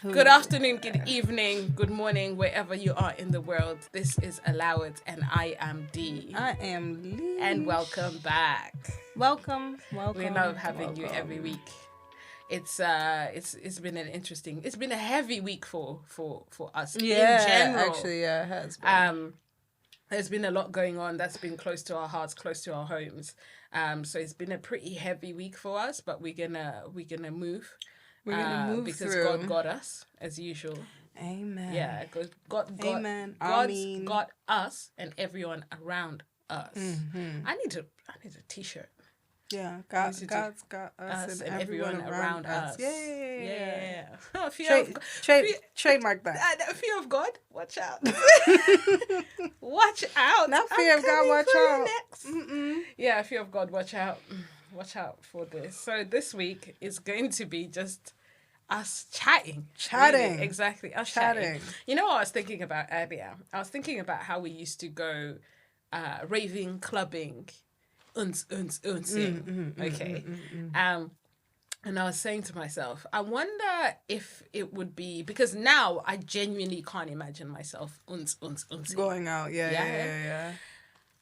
Good afternoon, good evening, good morning, wherever you are in the world. This is Allow It, and I am D. I am Lish. And welcome back. Welcome. We love having you every week. It's been it's been a heavy week for us in general. Actually, yeah, it has been. There's been a lot going on that's been close to our hearts, close to our homes. So it's been a pretty heavy week for us, but we're gonna move. We're gonna move because through. God got us as usual. Amen. Yeah, because Amen. God's got us and everyone around us. Mm-hmm. I need a T-shirt. Yeah, God's got us and everyone around us. Yeah. Trademark that. Fear of God, watch out. Watch out. Not fear of God, watch out. Yeah, fear of God, watch out. Watch out for this. So this week is going to be just us chatting. Really. Exactly, us chatting. You know what I was thinking about earlier? I was thinking about how we used to go raving, clubbing, okay. And I was saying to myself, I wonder if it would be, because now I genuinely can't imagine myself going out. Yeah.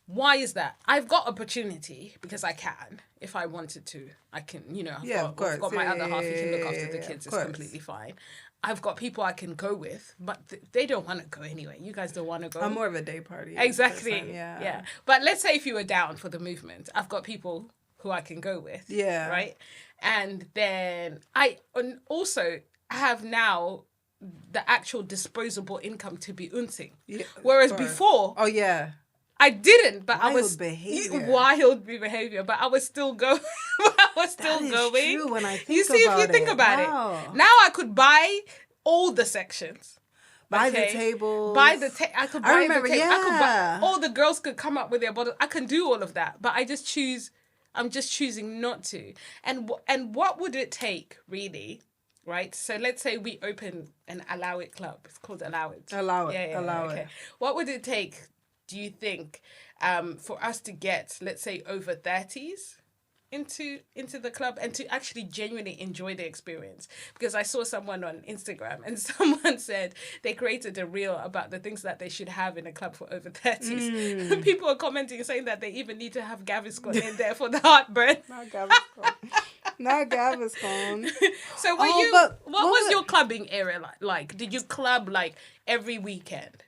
Why is that? I've got opportunity because I can. If I wanted to, I can, I've got my other half who can look after the kids. It's completely fine. I've got people I can go with, but they don't want to go anyway. You guys don't want to go. I'm more of a day party. Exactly. Person, yeah. But let's say if you were down for the movement, I've got people who I can go with. Yeah. Right? And then I also have now the actual disposable income to be unsing. Yeah, whereas before... Oh, yeah. I didn't, but wild behavior. Wild behavior, but I was still going. That is true when I think you see, if you think about it, now I could buy all the sections. Buy the tables. I could buy the table. Yeah. I could buy, all the girls could come up with their bottles. I can do all of that, but I'm just choosing not to. And what would it take, really? Right? So let's say we open an Allow It club. It's called Allow It. Allow It. Allow it. What would it take, do you think, for us to get, let's say, over 30s into the club and to actually genuinely enjoy the experience? Because I saw someone on Instagram and someone said they created a reel about the things that they should have in a club for over 30s. And people are commenting saying that they even need to have Gaviscon in there for the heartburn. Not Gaviscon. So what was your clubbing area like? Did you club like every weekend?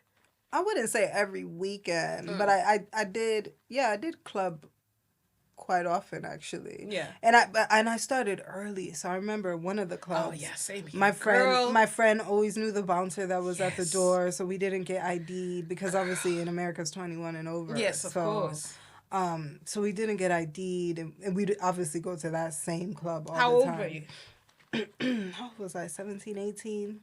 I wouldn't say every weekend, but I did club quite often, actually. Yeah. And I started early, so I remember one of the clubs. Oh yeah, same here. My friend always knew the bouncer that was at the door, so we didn't get ID'd because obviously in America it's 21 and over. Yes, of course. So we didn't get ID'd, and we'd obviously go to that same club all How the time. old were you? How was I? 17, 18?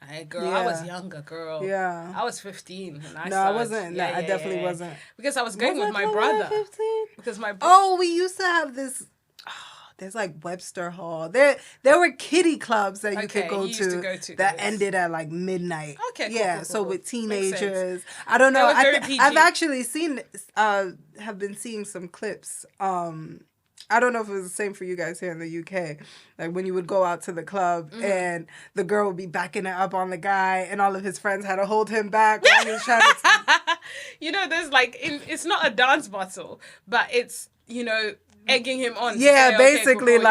I was younger, girl. Yeah. I was 15 when I started. I wasn't. I definitely wasn't. Because I was going with my brother. 15? Because my we used to have this. There's like Webster Hall. There were kiddie clubs that you could go to that ended at like midnight. Okay, cool. So with teenagers, I don't know. I've actually seen. Have been seeing some clips. I don't know if it was the same for you guys here in the UK. Like when you would go out to the club and the girl would be backing it up on the guy and all of his friends had to hold him back while he was trying to... there's like, it's not a dance battle, but it's, egging him on. Yeah, say, basically okay,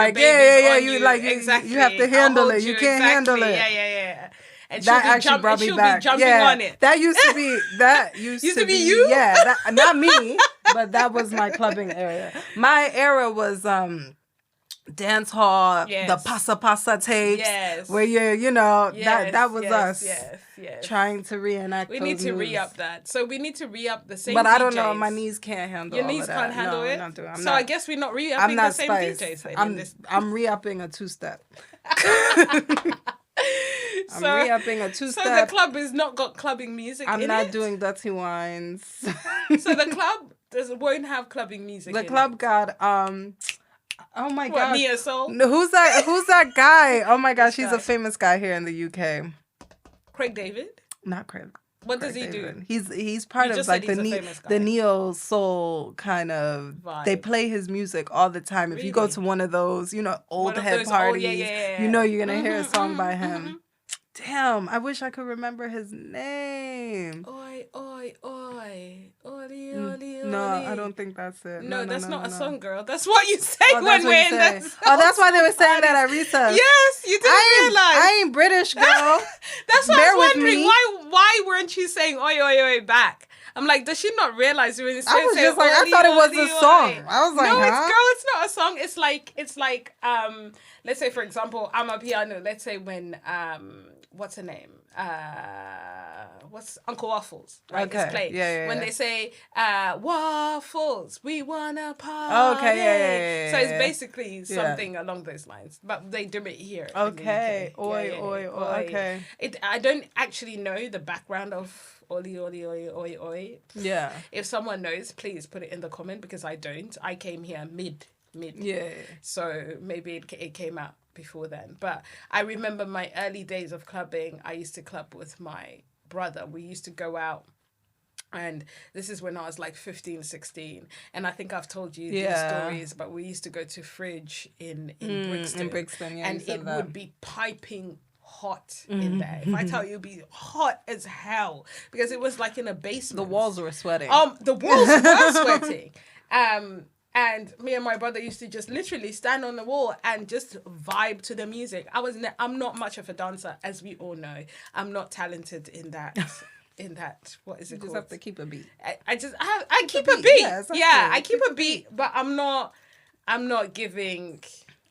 like, exactly. You have to handle it. You can't handle it. Yeah. And that actually brought me back. Jumping on it. That used to be be you. Yeah, not me, but that was my clubbing area. My era was dance hall, the pasa tapes, where you're that was us. Yes. Trying to reenact. We need to re-up that. So we need to re-up the same. But I don't DJs. know. My knees can't handle. Your knees can't handle it. I guess we're not re-upping the same DJs. I'm re-upping a two-step. I'm re-upping a two-step. So the club has not got clubbing music in it? I'm not doing dirty wines. So the club won't have clubbing music The club got, oh my God. Nia Soul? No, who's that guy? Oh my gosh, he's a famous guy here in the UK. Craig David? Not Craig. What does he do? He's part of like the neo soul kind of vibe. They play his music all the time. If you go to one of those, old head parties, you're gonna hear a song by him. Damn, I wish I could remember his name. Oi, oi, oi. Oli, oli, oli. No, I don't think that's it. No, that's not a song, girl. That's what you say when we're in the that's why they were saying that at recess. Yes, you didn't realize. I ain't British, girl. That's what I was wondering. Why weren't you saying oi, oi, oi back? I'm like, does she not realize you were saying? I was just like, I thought it was a song. I was like, no, it's not a song. It's like let's say for example, I'm a piano. Let's say when what's her name? What's Uncle Waffles? Right, okay. Play. Yeah, when they say Waffles, we wanna party. Okay, yeah. So it's basically something along those lines, but they do it here. Okay, oi. Okay. I don't actually know the background of Oli, oli, oi, oi, oi. Yeah. If someone knows, please put it in the comment because I don't. I came here mid. Yeah. So maybe it came out before then. But I remember my early days of clubbing. I used to club with my brother. We used to go out. And this is when I was like 15, 16. And I think I've told you these stories, but we used to go to Fridge in Brixton. In Brixton, yeah. And it would be piping hot in there. If I tell you, it'd be hot as hell. Because it was like in a basement. The walls were sweating. The walls were sweating. And me and my brother used to just literally stand on the wall and just vibe to the music. I'm not much of a dancer, as we all know. I'm not talented in that. What is it called? You just have to keep a beat. I keep a beat. Yeah, I keep a beat, but I'm not giving.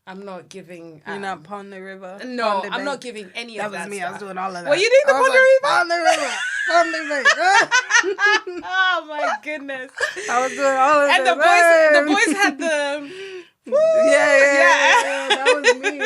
You're not Pond the River? No, I'm not giving any of that. That was me. Stuff. I was doing all of that. Were you doing the Pond the River? Pond the River. Pond the River. Oh my goodness. I was doing all of that. And the boys had the... Woo! Yeah.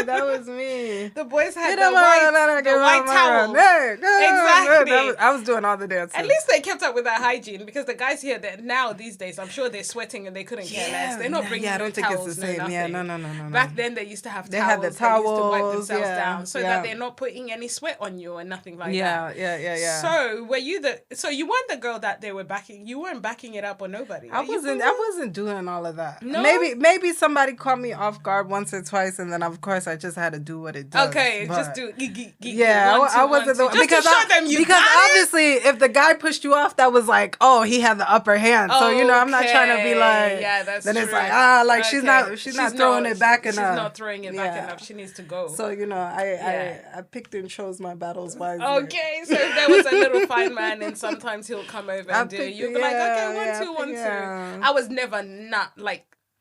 That was me. The boys had the white towel. Exactly. I was doing all the dances. At least they kept up with that hygiene because the guys here that now these days, I'm sure they're sweating and they couldn't care less. They're not bringing I don't think towels, it's the same. Yeah, no. Back then they used to have towels. They had the towels. They used to wipe themselves down so that they're not putting any sweat on you or nothing like that. Yeah. So you weren't the girl that they were backing. You weren't backing it up on nobody. I wasn't doing all of that. No? Maybe somebody caught me off guard once or twice, and then of course I just had to do what it does. Okay, just do. I wasn't the because to show them you because obviously if the guy pushed you off, that was like, oh, he had the upper hand. So I'm not trying to be like. Yeah, that's then true. It's like she's not throwing it back enough. She's not throwing it back enough. She needs to go. So I picked and chose my battles wisely. Okay, so if there was a little fine man, and sometimes he'll come over and do it. You'll be like, okay, 1, 2. I was never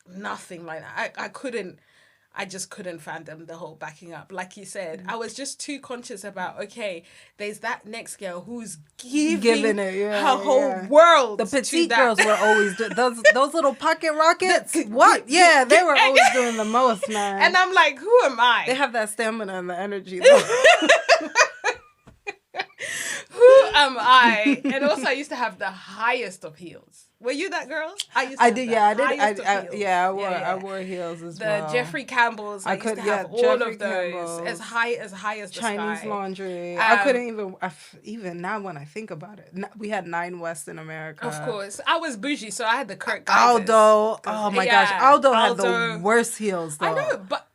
nothing like that. I just couldn't fathom the whole backing up. Like you said, I was just too conscious about, okay, there's that next girl who's giving it, her whole world. The petite girls were always those little pocket rockets. What? Yeah, they were always doing the most, man. And I'm like, who am I? They have that stamina and the energy, though. Who am I? And also I used to have the highest of heels. Were you that girl? I wore heels as well. The Jeffrey Campbells. I used to have all of those as high as the Chinese sky. Laundry. I couldn't even now when I think about it. We had 9 West in America. Of course, I was bougie, so I had the Kirk. Aldo. Oh my gosh, Aldo had the worst heels. Though. I know, but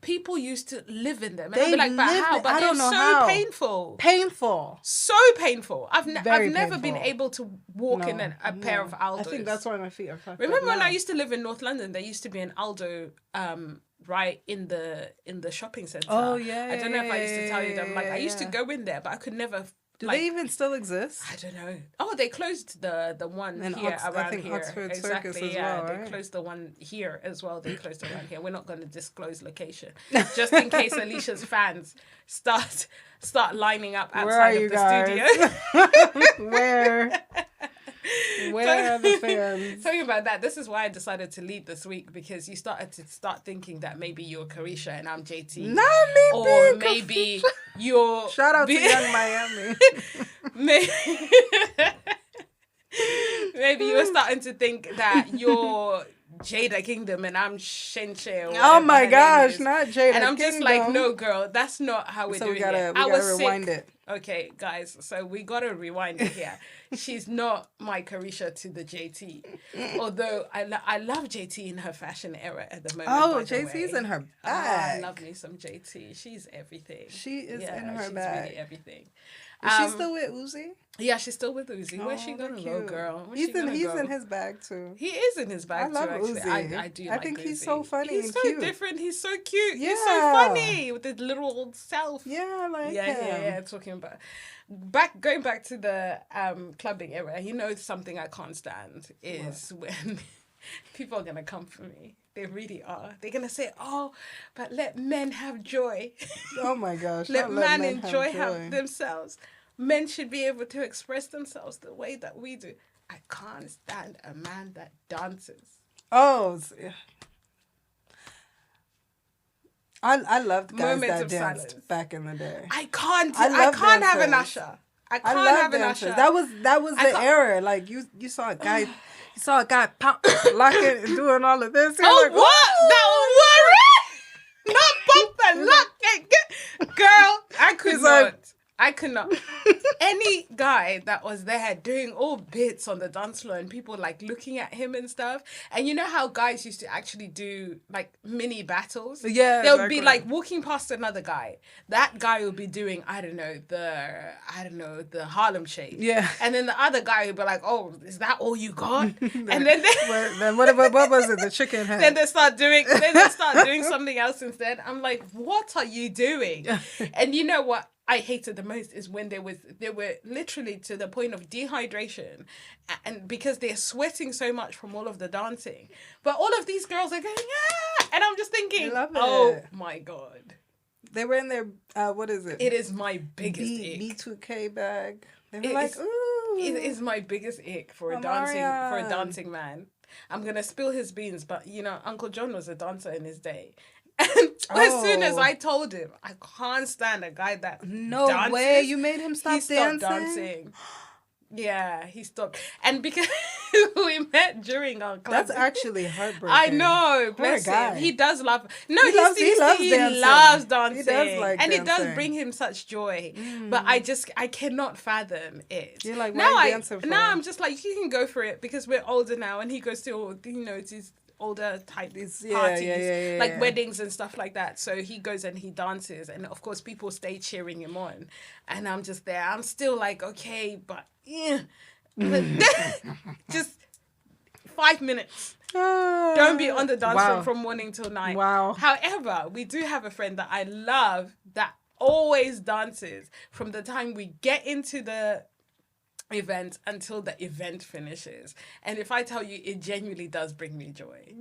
people used to live in them. And I'd be like, but how? But they're so painful. Painful. So painful. I've never been able to walk in a pair of Aldos. I think that's why my feet are fucked. Remember when I used to live in North London, there used to be an Aldo right in the shopping centre. Oh, yeah. I don't know if I used to tell you that. I used to go in there, but I could never... Do they even still exist? I don't know. Oh, they closed the one here around here. Oxford exactly. Circus as yeah, well, right? They closed the one here as well. They closed around here. We're not going to disclose location, just in case Alicia's fans start lining up outside of the studio. Where are the fans? Talking about that, this is why I decided to lead this week, because you started to think that maybe you're Carisha and I'm JT. Not me, or maybe you're... Shout out to Young Miami. Maybe you're starting to think that you're Jada Kingdom and I'm Shenche. Oh my gosh, not Jada And I'm Kingdom. just like, no, girl, that's not how we're doing it. We gotta rewind it. Okay, guys, so we gotta rewind it here. She's not my Carisha to the JT. Although I love JT in her fashion era at the moment. Oh, JT's in her bag. I love me some JT. She's everything. She is in her she's bag. Really everything. Is she still with Uzi? Yeah, she's still with Uzi. Where's she gonna go, girl? He's in his bag too. He is in his bag too. Actually, Uzi. I do. I think he's so funny. He's and so cute. different. He's so cute. Yeah. He's so funny with his little old self. Yeah, I like him. Yeah. Talking about going back to the clubbing era. You know, something I can't stand is when people are gonna come for me. They really are. They're gonna say, "Oh, but let men have joy." Oh my gosh! let men enjoy have themselves. Men should be able to express themselves the way that we do. I can't stand a man that dances. Oh, I loved guys that danced silence. Back in the day. I can't have an usher. I can't have an usher. That was the era. Like you saw a guy, locking and doing all of this. Oh, like, what? That worry? Not pump and lock and girl. I could not. Any guy that was there doing all bits on the dance floor and people like looking at him and stuff. And you know how guys used to actually do like mini battles? Yeah. They'll be like walking past another guy. That guy will be doing, the Harlem Shake. Yeah. And then the other guy will be like, oh, is that all you got? And then what was it? The chicken head. Then they start doing something else instead. I'm like, what are you doing? And you know what I hated the most is when they were literally to the point of dehydration, and because they're sweating so much from all of the dancing, but all of these girls are going, yeah, and I'm just thinking, oh my god, they were in their what is it? It is my biggest ick. B2K bag. They were like, ooh, it is my biggest ick for a dancing man. I'm gonna spill his beans, but you know, Uncle John was a dancer in his day. And as soon as I told him, I can't stand a guy that dances, way you made him stop dancing. Yeah, he stopped. And because we met during our class. That's actually heartbreaking. I know. Bless him. He does love. No, he loves dancing. He does like dancing. It does bring him such joy. But I cannot fathom it. You're like, why dancing for? Now I'm just like, you can go for it because we're older now, and he goes to, it's his older type parties, like weddings and stuff like that. So he goes and he dances, and of course people stay cheering him on, and I'm just there. I'm still like, okay, but just 5 minutes. Don't be on the dance floor from morning till night. Wow. However, we do have a friend that I love that always dances from the time we get into the event until the event finishes. And if I tell you, it genuinely does bring me joy.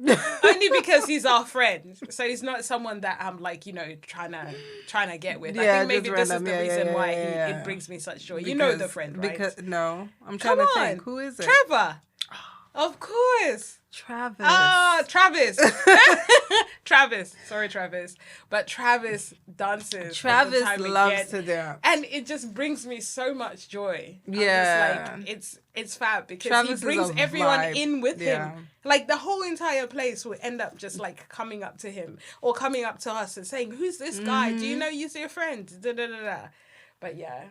Only because he's our friend. So he's not someone that I'm like, trying to get with. I think maybe this is the reason why it brings me such joy. Because, you know the friend, right? No. I'm trying to think. Who is it? Trevor. Of course. Travis. Travis. Travis. Sorry, Travis. But Travis dances. Travis loves to dance. And it just brings me so much joy. Yeah. I'm just like, it's fab because Travis he brings everyone in with him. Like the whole entire place will end up just like coming up to him or coming up to us and saying, who's this guy? Do you know he's your friend? Da, da, da, da. But yeah.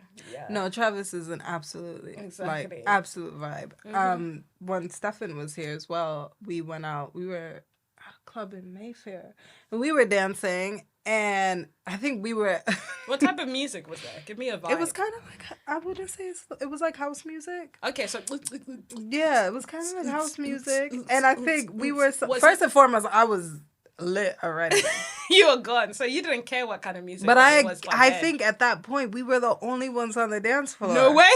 No, Travis is an absolute vibe. Mm-hmm. When Stefan was here as well, we went out. We were at a club in Mayfair, and we were dancing. And I think we were. What type of music was there? Give me a vibe. It was kind of like, I wouldn't say it was like house music. Okay, so. Yeah, it was kind of like house music, and I think we were first and foremost, I was lit already. You were gone, so you didn't care what kind of music. But I think at that point we were the only ones on the dance floor. No way.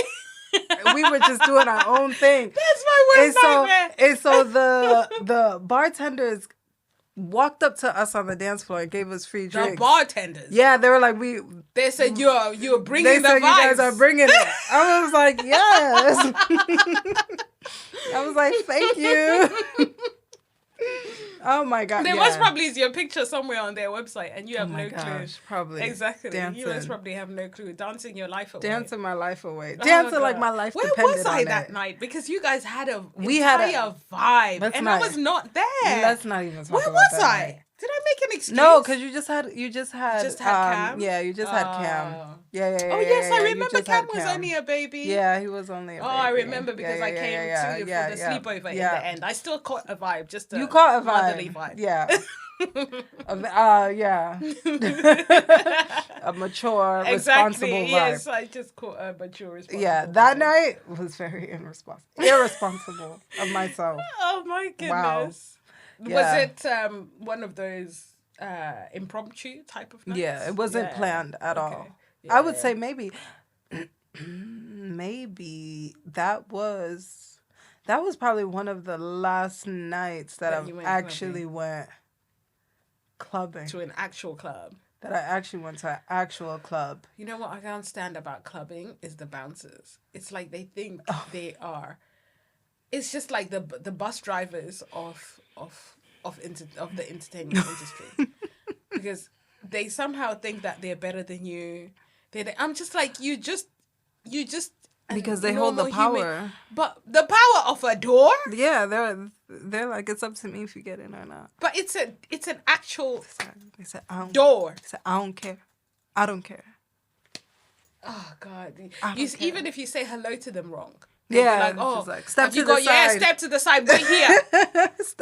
We were just doing our own thing. That's my worst nightmare. And so the bartenders walked up to us on the dance floor and gave us free drinks. The bartenders. Yeah, they were like They said you're bringing the vibes. They said you guys are bringing it. I was like, yes. I was like, thank you. Oh my god! There most probably is your picture somewhere on their website, and you have no clue. Probably exactly. Dancing. You most probably have no clue. Dancing your life away. Dancing my life away. Dancing like my life. Where was I that night? Because you guys had a vibe, and I was not there. Let's not even talk about that. Where was I? Did I make an excuse? No, because you just had Cam. Yeah, you just had Cam. Yeah. Oh yes, I remember Cam was only a baby. Yeah, he was only a baby. Oh, I remember because I came to for the sleepover in the end. I still caught a vibe, just you caught a motherly vibe. Yeah. Yeah. A mature, responsible vibe. Yes, I just caught a mature, responsible. Yeah, that night was very irresponsible of myself. Oh my goodness. Wow. Yeah. Was it one of those impromptu type of nights? Yeah, it wasn't planned at all. Yeah. I would say maybe that was probably one of the last nights that I actually went clubbing. To an actual club. That I actually went to an actual club. You know what I can't stand about clubbing is the bouncers. It's like they think they are. It's just like the bus drivers of the entertainment industry, because they somehow think that they're better than you. I'm just like you just because they hold the power. Human, but the power of a door. Yeah, they're like, it's up to me if you get in or not. But it's an actual door. They said, I don't care. I don't care. Oh God! Even if you say hello to them wrong. Yeah, like, step to the side. Yeah, step to the side. Wait here.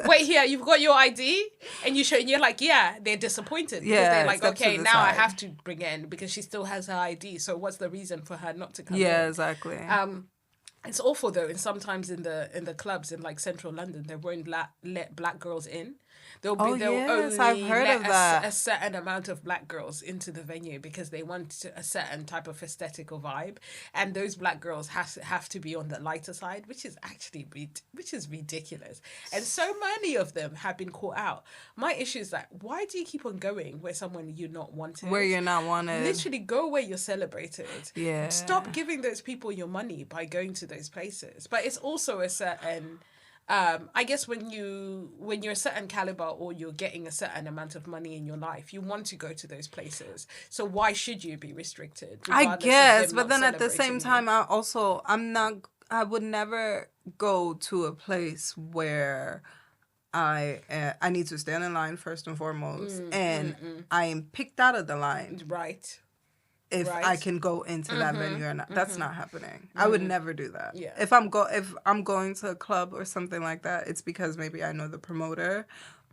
Wait here. You've got your ID, and you're like, yeah. They're disappointed because they're like, okay, now I have to bring it in because she still has her ID. So what's the reason for her not to come in? Yeah, exactly. It's awful though. And sometimes in the clubs in like central London, they won't let black girls in. They'll only I've heard of that. A certain amount of black girls into the venue because they want a certain type of aesthetic or vibe, and those black girls have to be on the lighter side, which is ridiculous. And so many of them have been caught out. My issue is that why do you keep on going where someone you're not wanted? Where you're not wanted. Literally go where you're celebrated. Yeah. Stop giving those people your money by going to those places. But it's also a certain. I guess when you're a certain caliber or you're getting a certain amount of money in your life, you want to go to those places. So why should you be restricted? I guess, but then at the same time, I would never go to a place where I need to stand in line first and foremost, and I am picked out of the line. Right. If I can go into that venue or not. That's not happening. I would never do that. Yeah. If I'm going to a club or something like that, it's because maybe I know the promoter,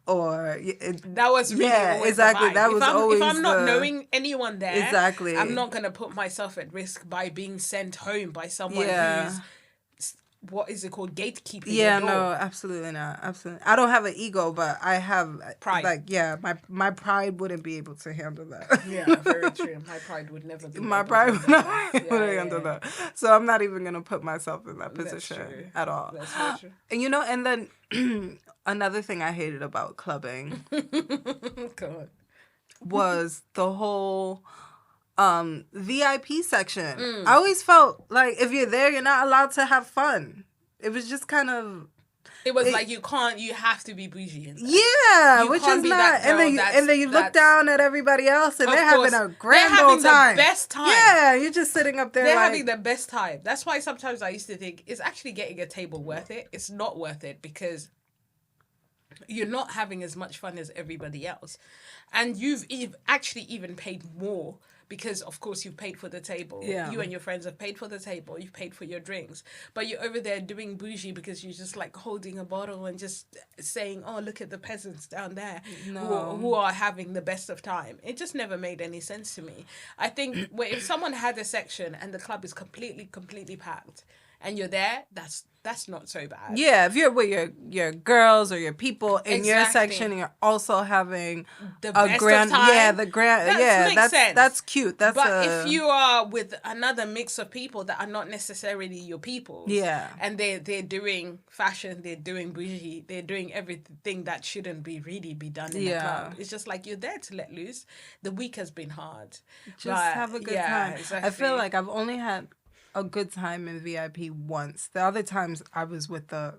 or that was really exactly. That was always. If I'm not knowing anyone there, exactly, I'm not gonna put myself at risk by being sent home by someone who's. What is it called? Gatekeeping. Yeah, no, absolutely not. Absolutely. I don't have an ego, but I have pride. Like, yeah, my pride wouldn't be able to handle that. Yeah, very true. My pride would never be. My pride would not handle that. So I'm not even gonna put myself in that position at all. That's very true. And and then another thing I hated about clubbing God. was the whole VIP section. I always felt like if you're there, you're not allowed to have fun. It was just kind of. It was like you have to be bougie. Yeah, which is not. And then you look down at everybody else, and they're having a grand old time. They're having the best time. Yeah, you're just sitting up there. They're having the best time. That's why sometimes I used to think, is actually getting a table worth it? It's not worth it because you're not having as much fun as everybody else, and you've actually even paid more. Because, of course, you've paid for the table. Yeah. You and your friends have paid for the table. You've paid for your drinks. But you're over there doing bougie because you're just, like, holding a bottle and just saying, oh, look at the peasants down there who are having the best of time. It just never made any sense to me. I think if someone had a section and the club is completely packed and you're there, that's not so bad. Yeah, if you're with your girls or your people in your section, and you're also having the best of time. Yeah, makes sense. That's cute. But if you are with another mix of people that are not necessarily your people, and they're doing fashion, they're doing bougie, they're doing everything that shouldn't be done in a club. It's just like you're there to let loose. The week has been hard. Just have a good time. Exactly. I feel like I've only had a good time in VIP once. The other times I was with the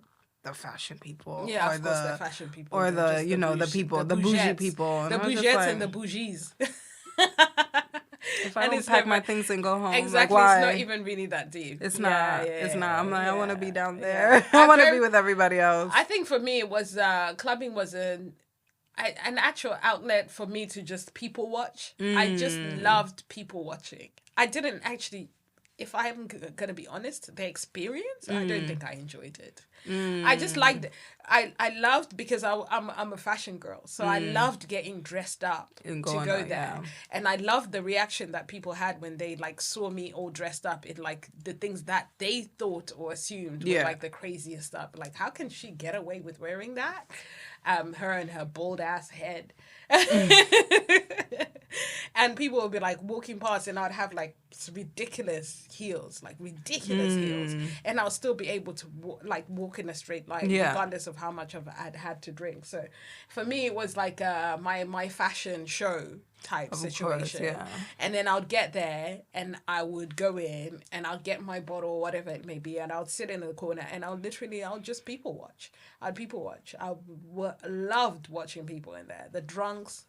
the fashion people. Yeah, or of course, the fashion people. Or the, you know, the people, the bougie people. And the bougettes and the bougies. If I don't pack my things and go home, exactly, like, why? it's not even really that deep. It's not. It's not. I'm like, I want to be down there. Yeah. I want to be with everybody else. I think for me, it was clubbing was an actual outlet for me to just people watch. I just loved people watching. I didn't actually, if I'm going to be honest, the experience, I don't think I enjoyed it. I just liked it. I loved, because I'm a fashion girl, so I loved getting dressed up to go there. Yeah. And I loved the reaction that people had when they like saw me all dressed up in like the things that they thought or assumed were like the craziest stuff. Like, how can she get away with wearing that? Her and her bald ass head. And people would be like walking past, and I'd have like ridiculous heels, and I'll still be able to walk in a straight line, regardless of how much of it I'd had to drink. So for me, it was like my fashion show type situation. Course, yeah. And then I would get there, and I would go in, and I'll get my bottle, whatever it may be, and I'll sit in the corner, and I'll just people watch. I loved watching people in there. The drunks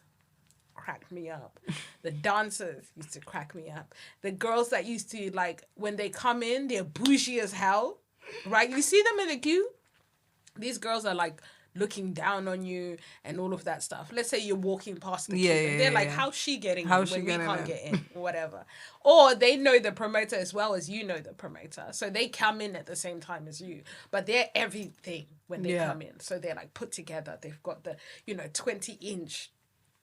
cracked me up. The dancers used to crack me up. The girls that used to, like, when they come in, they're bougie as hell, right? You see them in the queue? These girls are like looking down on you and all of that stuff. Let's say you're walking past the queue, and they're like, how's she getting in when we can't get in? Or whatever. Or they know the promoter as well as you know the promoter. So they come in at the same time as you. But they're everything when they come in. So they're like put together. They've got the, 20-inch,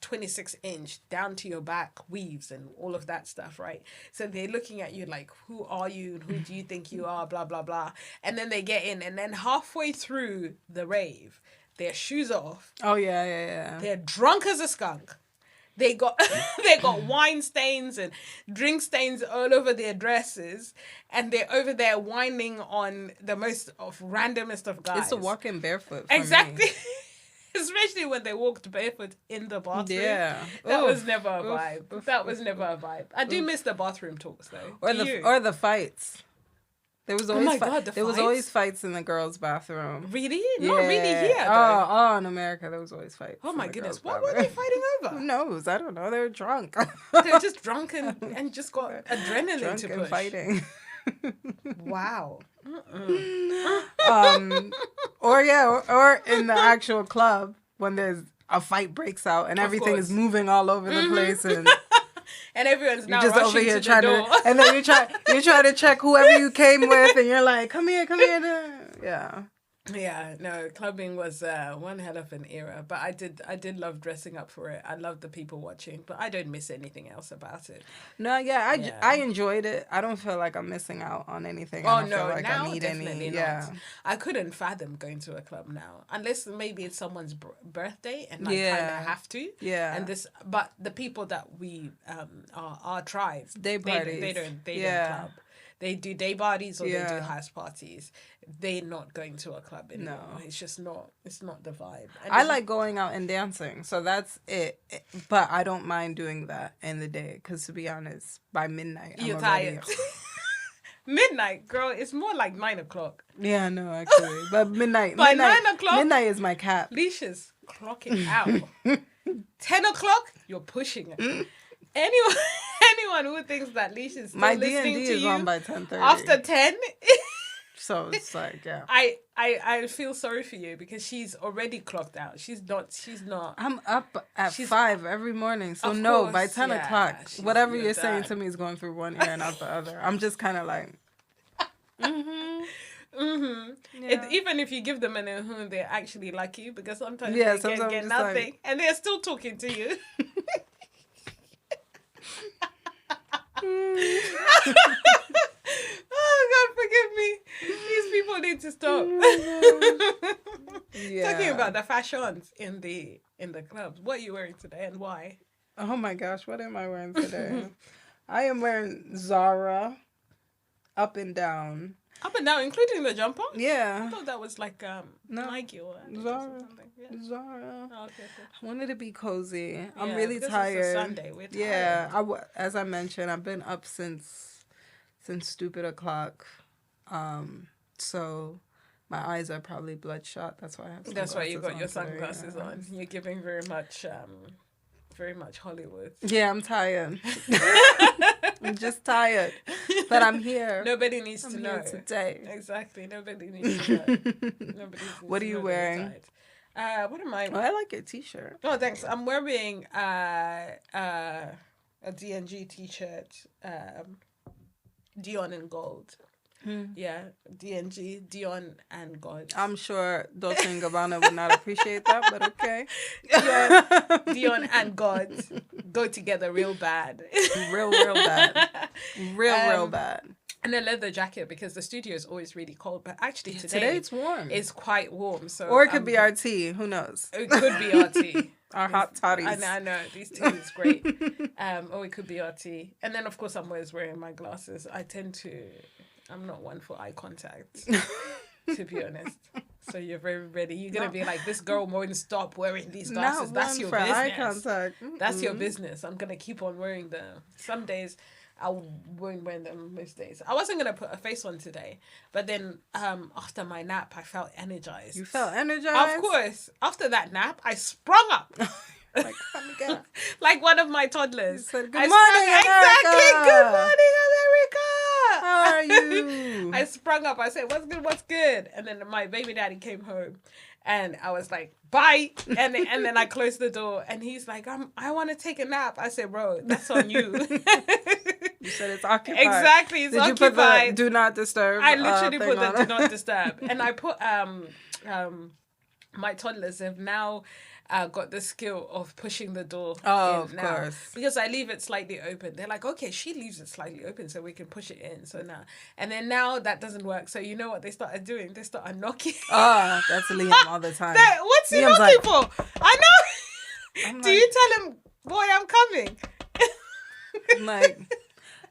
26-inch down to your back weaves and all of that stuff, right? So they're looking at you like, who are you? Who do you think you are? Blah, blah, blah. And then they get in, and then halfway through the rave, their shoes off. Oh, yeah. They're drunk as a skunk. They got wine stains and drink stains all over their dresses, and they're over there whining on the most of randomest of guys. It's a walking barefoot. Exactly. Especially when they walked barefoot in the bathroom. Yeah. That was never a vibe. That was never a vibe. I do miss the bathroom talks, though. Or the fights. There was always there was always fights in the girls' bathroom. Really? Yeah. Not really here, though. Oh, in America, there was always fights. Oh, my goodness. What were they fighting over? Who knows? I don't know. They were drunk. They were just drunk and just got adrenaline drunk to push. And fighting. Wow. Or in the actual club when there's a fight breaks out and everything is moving all over the place, and everyone's now just rushing over here trying to, and then you try to check whoever you came with, and you're like, come here. Yeah. Yeah, no, clubbing was one hell of an era, but I did love dressing up for it. I loved the people watching, but I don't miss anything else about it. No, I enjoyed it. I don't feel like I'm missing out on anything. Oh, no, like now I need definitely not. Yeah. I couldn't fathom going to a club now, unless maybe it's someone's birthday and I kind of have to. Yeah. But the people that we are our tribes, they parties. They don't club. They do day parties or they do house parties. They're not going to a club anymore. No. It's just not. It's not the vibe. And I like going out and dancing, so that's it. But I don't mind doing that in the day, because to be honest, by midnight, you're tired. Midnight, girl. It's more like 9 o'clock. Yeah, no, actually, but midnight. By 9 o'clock, midnight is my cap. Lish is clocking out. 10 o'clock, you're pushing it. Anyone who thinks that Lish is still my listening D&D to is you on by 10:30. After 10, so it's like, yeah. I feel sorry for you, because she's already clocked out. She's not. I'm up at 5 every morning, so no, by 10 o'clock, whatever you're saying to me is going through one ear and out the other. I'm just kind of like, Yeah. Even if you give them an they actually like you, because sometimes they get nothing, and they're still talking to you. Oh, God, forgive me. These people need to stop. Talking about the fashions in the clubs. What are you wearing today and why? Oh my gosh, what am I wearing today? I am wearing Zara up and down. Up and down, including the jumper? Yeah. I thought that was like Nike or Zara. Or something. Yeah. Zara. Oh, okay, cool. I wanted to be cozy. I'm really tired. It's a Sunday. We're tired. Yeah. As I mentioned, I've been up since stupid o'clock. So My eyes are probably bloodshot. That's why I have sunglasses. That's why you got your today. sunglasses on. You're giving very much Hollywood. Yeah, I'm tired. I'm just tired. But I'm here. Nobody needs to know. Today. Exactly. Nobody needs to know. Nobody needs what are you wearing? What am I? Oh, I like your t-shirt. Oh, thanks. I'm wearing a D&G t-shirt, Dion in gold. Yeah, D&G, Dion and gold. I'm sure Dolce & Gabbana would not appreciate that, but okay. Dion and gold go together real bad. Real bad. Real bad. And a leather jacket because the studio is always really cold. But actually today it's warm. It's quite warm. So or it could be our tea. Who knows? It could be our tea. Our hot toddies. I know. These tea is great. Or it could be our tea. And then, of course, I'm always wearing my glasses. I'm not one for eye contact, to be honest. So you're very ready. You're going to be like, this girl won't stop wearing these glasses. That's your business. Eye contact. That's your business. I'm going to keep on wearing them. Some days I won't wear them most days. I wasn't going to put a face on today. But then after my nap, I felt energized. You felt energized? Of course. After that nap, I sprung up. Like one of my toddlers. Said, good morning, America. Exactly. Good morning, America. How are you? I sprung up. I said, what's good? And then my baby daddy came home and I was like, bye. And then I closed the door and he's like, I want to take a nap. I said, bro, that's on you. You said it's occupied. Exactly, it's occupied. Did you put the do not disturb? I literally put the do not disturb. And I put, my toddlers have now got the skill of pushing the door in of now. Course. Because I leave it slightly open. They're like, okay, she leaves it slightly open so we can push it in. So now. And then now that doesn't work. So you know what they started doing? They started knocking. Oh, that's Liam all the time. What's he Liam's knocking for? I know. Do you tell him, boy, I'm coming? I'm like...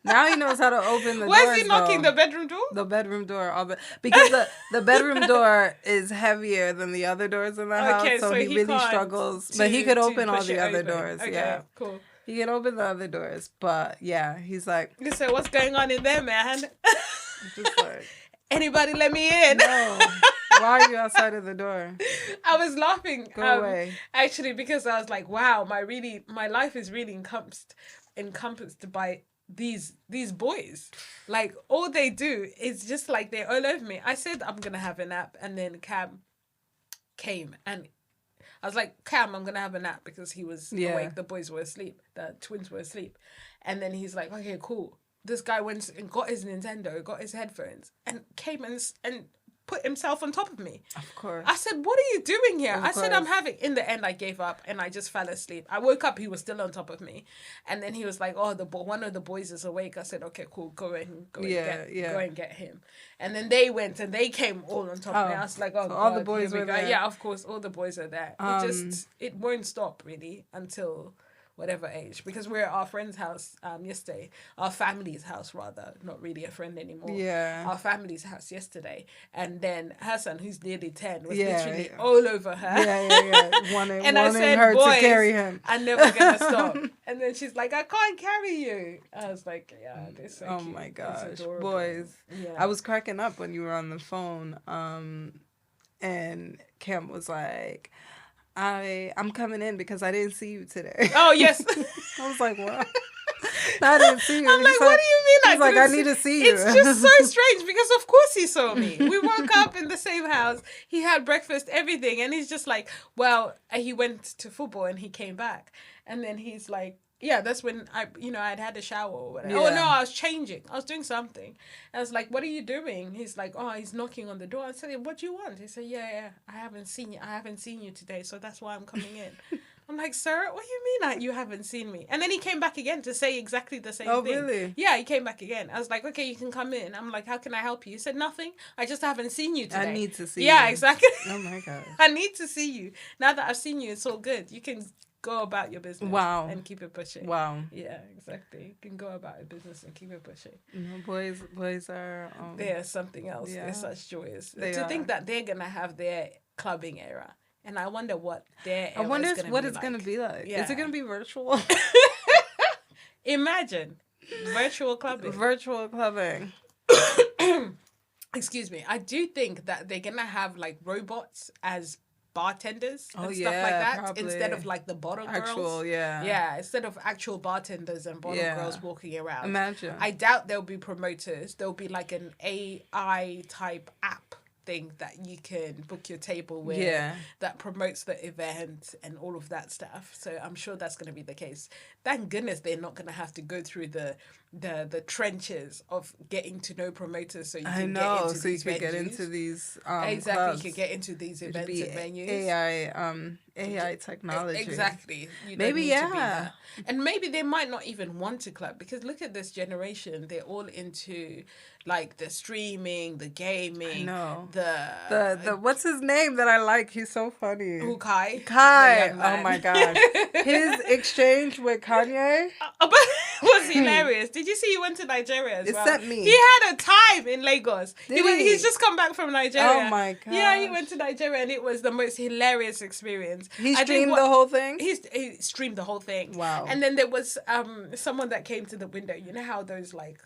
Now he knows how to open the door. Where's he knocking? The bedroom door? The bedroom door. Because the bedroom door is heavier than the other doors in the house. So he really struggles. But he could open all the other doors. Okay, yeah. Cool. He can open the other doors. But yeah, he's like... So what's going on in there, man? Just like... Anybody let me in? No. Why are you outside of the door? I was laughing. Go away. Actually, because I was like, wow, my life is really encompassed by these boys. Like all they do is just like they're all over me. I said I'm gonna have a nap and then Cam came and I was like, Cam, I'm gonna have a nap because he was awake. The boys were asleep. The twins were asleep. And then he's like, okay, cool. This guy went and got his Nintendo, got his headphones and came and put himself on top of me. Of course. I said, what are you doing here? I said, I'm having... In the end, I gave up and I just fell asleep. I woke up, he was still on top of me. And then he was like, oh, one of the boys is awake. I said, okay, cool, go and get him. And then they went and they came all on top of me. I was like, oh, so God, all the boys were there. Yeah, of course, all the boys are there. It won't stop really until... whatever age, because we're at our friend's house yesterday, our family's house rather, not really a friend anymore. Yeah. Our family's house yesterday, and then her son, who's nearly 10, was literally all over her. Yeah. Wanting her boys, to carry him. I'm never gonna stop. And then she's like, I can't carry you. I was like, yeah, they're so cute. Oh my gosh, adorable. boys. Yeah. I was cracking up when you were on the phone, and Kim was like, I'm coming in because I didn't see you today. Oh, yes. I was like, what? I didn't see you. I'm like, what do you mean? He's like, I need to see you. It's just so strange because of course he saw me. We woke up in the same house. He had breakfast, everything. And he's just like, well, he went to football and he came back. And then he's like, yeah, that's when I'd had a shower or whatever. Yeah. Oh, no, I was changing. I was doing something. I was like, what are you doing? He's like, oh, he's knocking on the door. I said, what do you want? He said, yeah, I haven't seen you today, so that's why I'm coming in. I'm like, sir, what do you mean that you haven't seen me? And then he came back again to say exactly the same thing. Oh, really? Yeah, he came back again. I was like, okay, you can come in. I'm like, how can I help you? He said, nothing. I just haven't seen you today. I need to see you. Yeah, exactly. Oh, my God. I need to see you. Now that I've seen you, it's all good. You can go about your business. Wow. And keep it pushing. Wow. Yeah, exactly. You can go about your business and keep it pushing. Boys are... they're something else. Yeah. They're such joys. To think that they're going to have their clubbing era. And I wonder what their era is going to be like. Yeah. Is it going to be virtual? Imagine. Virtual clubbing. Virtual clubbing. excuse me, I do think that they're gonna have like robots as bartenders and stuff like yeah, that probably. instead of like the bottle girls. Yeah, instead of actual bartenders and bottle girls walking around. Imagine. I doubt there'll be promoters. There'll be like an AI type app thing that you can book your table with that promotes the event and all of that stuff. So I'm sure that's going to be the case. Thank goodness they're not going to have to go through the trenches of getting to know promoters so you can get into these venues. Get into these exactly clubs. You can get into these events and venues. AI technology. Exactly. You maybe don't need to be there. And maybe they might not even want a club because look at this generation. They're all into like the streaming, the gaming. The what's his name that I like? He's so funny. Who, Kai? Kai. Oh my god. His exchange with Kanye was hilarious. Did you see he went to Nigeria as well? It sent me. He had a time in Lagos. He's just come back from Nigeria. Oh my god. Yeah, he went to Nigeria and it was the most hilarious experience. He streamed the whole thing? He streamed the whole thing. Wow. And then there was someone that came to the window. You know how those like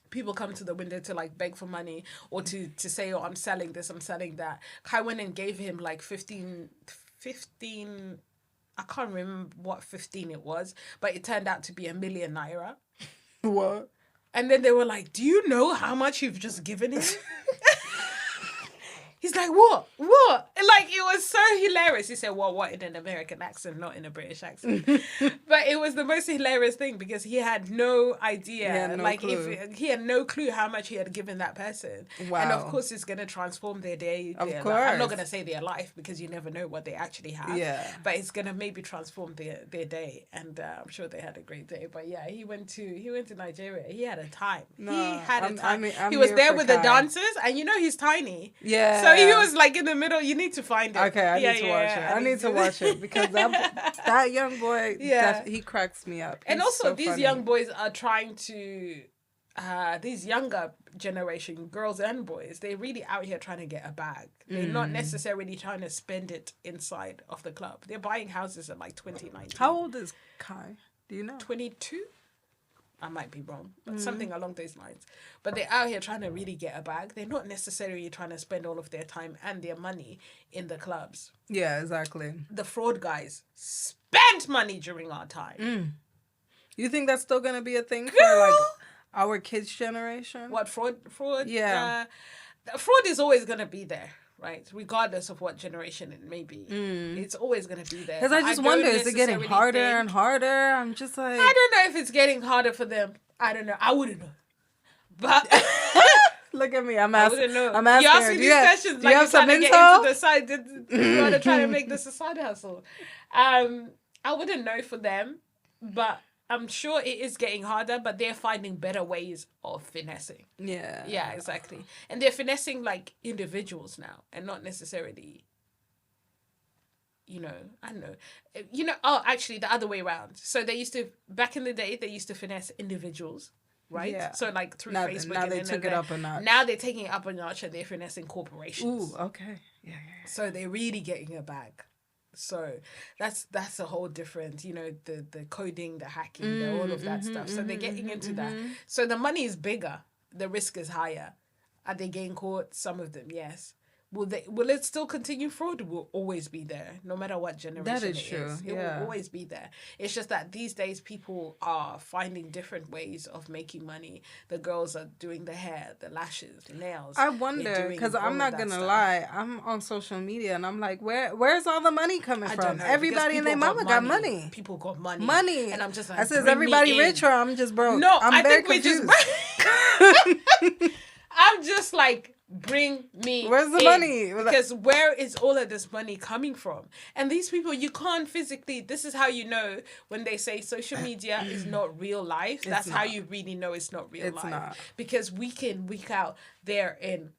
people come to the window to like beg for money or to say, oh, I'm selling this, I'm selling that. Kai went and gave him like 15 I can't remember what 15 it was, but it turned out to be 1 million naira. What? And then they were like, do you know how much you've just given him? He's like, what? Like, it was so hilarious. He said, well, what, in an American accent, not in a British accent. But it was the most hilarious thing because he had no idea. He had no clue how much he had given that person. Wow. And of course, it's going to transform their day. Of course. I'm not going to say their life because you never know what they actually have. Yeah. But it's going to maybe transform their day. And I'm sure they had a great day. But yeah, he went to Nigeria. He had a time. No, he had a time. He was there with the dancers. And you know, he's tiny. Yeah. So he was like in the middle. You need to find it. Okay, I need to watch it. I need to watch it because that young boy, he cracks me up. And also, these young boys are trying to, these younger generation girls and boys, they're really out here trying to get a bag. They're not necessarily trying to spend it inside of the club. They're buying houses at like 2019. How old is Kai? Do you know? 22. I might be wrong, but something along those lines. But they're out here trying to really get a bag. They're not necessarily trying to spend all of their time and their money in the clubs. Yeah, exactly. The fraud guys spent money during our time. You think that's still going to be a thing for like our kids' generation? What, fraud? Yeah. Fraud is always going to be there. Right, regardless of what generation it may be, it's always going to be there. Because I just wonder, is it getting harder and harder? I'm just like, I don't know if it's getting harder for them. I don't know. I wouldn't know. But look at me, I'm asking. I wouldn't know. I'm asking. You're asking these questions like you're trying to get into the side. You want to try to make this a side hustle. I wouldn't know for them, but I'm sure it is getting harder, but they're finding better ways of finessing. Yeah. Yeah, exactly. And they're finessing like individuals now and not necessarily, I don't know. Actually the other way around. So they used to, back in the day, they used to finesse individuals, right? Yeah. So like through Facebook. Now they took it up a notch. Now they're taking it up a notch and they're finessing corporations. Ooh, okay. Yeah. So they're really getting a bag. So that's a whole different, the coding, the hacking, all of that stuff. So they're getting into that. So the money is bigger. The risk is higher. Are they getting caught? Some of them, yes. Will it still continue? Fraud will always be there, no matter what generation that is true. It will always be there. It's just that these days people are finding different ways of making money. The girls are doing the hair, the lashes, the nails. I wonder, because I'm not going to lie, I'm on social media and I'm like, where's all the money coming from? Everybody and their mama got money. People got money. Money. And I'm just like, I says, everybody rich or I'm just broke? No, I'm very confused. I'm just like, bring me where's the money? Because where is all of this money coming from? And these people, you can't physically, this is how you know when they say social media is not real life. That's how you really know it's not real life. Not. Because week in, week out, they're in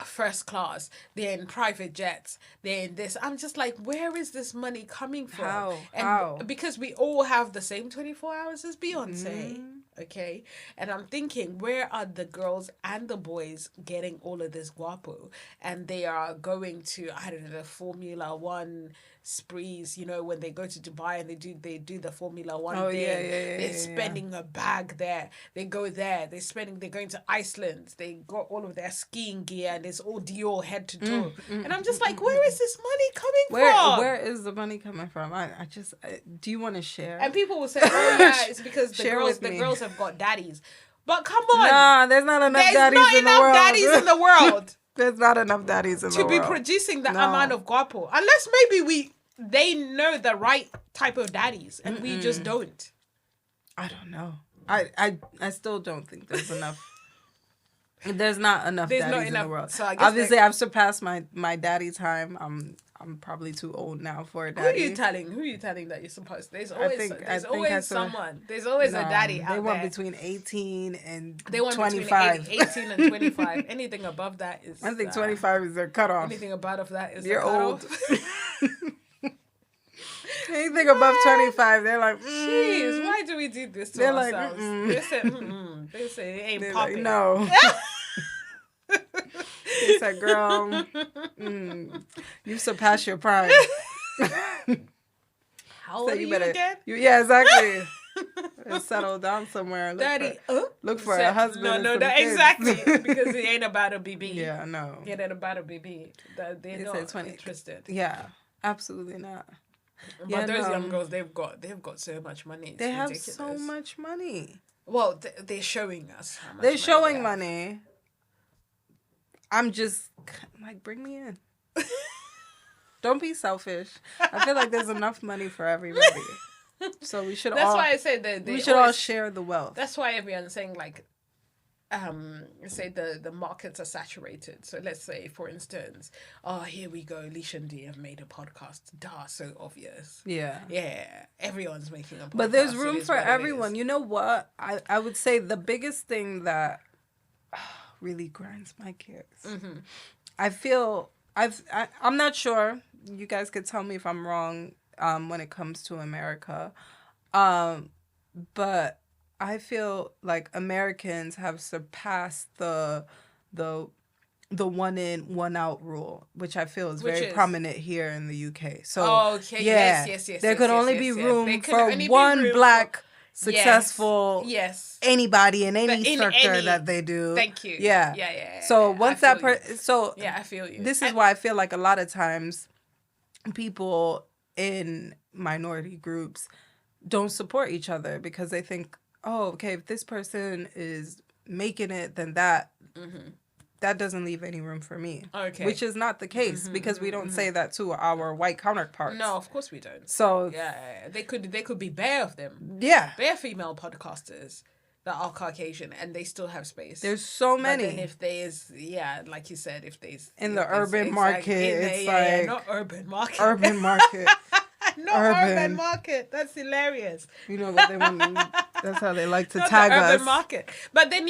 first class, they're in private jets, they're in this. I'm just like, where is this money coming from? How? Because we all have the same 24 hours as Beyonce. Okay, and I'm thinking, where are the girls and the boys getting all of this guapo? And they are going to, I don't know, the Formula One sprees, when they go to Dubai and they do the Formula One thing. They're spending a bag there. They go there. They're going to Iceland. They got all of their skiing gear and it's all Dior head to toe. And I'm just like, where is this money coming from? Where is the money coming from? Do you want to share? And people will say, oh yeah, it's because the girls have got daddies. But come on. Nah, there's not enough daddies in the world. Daddies in the world. There's not enough daddies in the world. To be producing that amount of guapo. Unless maybe they know the right type of daddies and we just don't. I don't know. I still don't think there's enough. There's not enough daddies in the world. So I guess obviously I've surpassed my daddy time. I'm probably too old now for a daddy. Who are you telling that you're supposed to? There's always someone. There's always a daddy out there. They want between 18 and 25. They want between 18 and 25. Anything above that is... I think 25 is their cutoff. Anything above that is you're old. Anything above 25, they're like, jeez, why do we do this to ourselves? Like, they say it ain't popping. Like, no. They said, girl, you surpassed your prime. How old are you again? Yeah, exactly. Settle down somewhere. Look for a husband. No, exactly. Because it ain't about a BB. Yeah, no. It ain't about a BB. They're not interested. Yeah, absolutely not. But those young girls, they've got so much money. They have so much money. Well, they're showing us how much they're showing money. I'm just like, bring me in. Don't be selfish. I feel like there's enough money for everybody. So we should That's why I say that we should all share the wealth. That's why everyone's saying like, say the markets are saturated. So let's say, for instance, here we go, Lish D have made a podcast. So obvious. Yeah. Yeah. Everyone's making a podcast. But there's room for everyone. You know what? I would say the biggest thing that really grinds my gears. Mm-hmm. I feel I'm not sure. You guys could tell me if I'm wrong when it comes to America. But I feel like Americans have surpassed the one in, one out rule, which I feel is very prominent here in the UK. So yes. There could only be room for one black successful anybody in any sector that they do. Thank you. Yeah. So once that I feel you. This is why I feel like a lot of times people in minority groups don't support each other because they think, oh, okay, if this person is making it, then that doesn't leave any room for me. Okay. Which is not the case because we don't say that to our white counterparts. No, of course we don't. So they could be bare of them. Yeah. Bare female podcasters that are Caucasian and they still have space. There's so many. But then if there's, like you said, if there's... In the urban market, it's like... not urban market. Urban market. Not urban market. That's hilarious. You know what they want. That's how they like to tag us. Urban market. But then,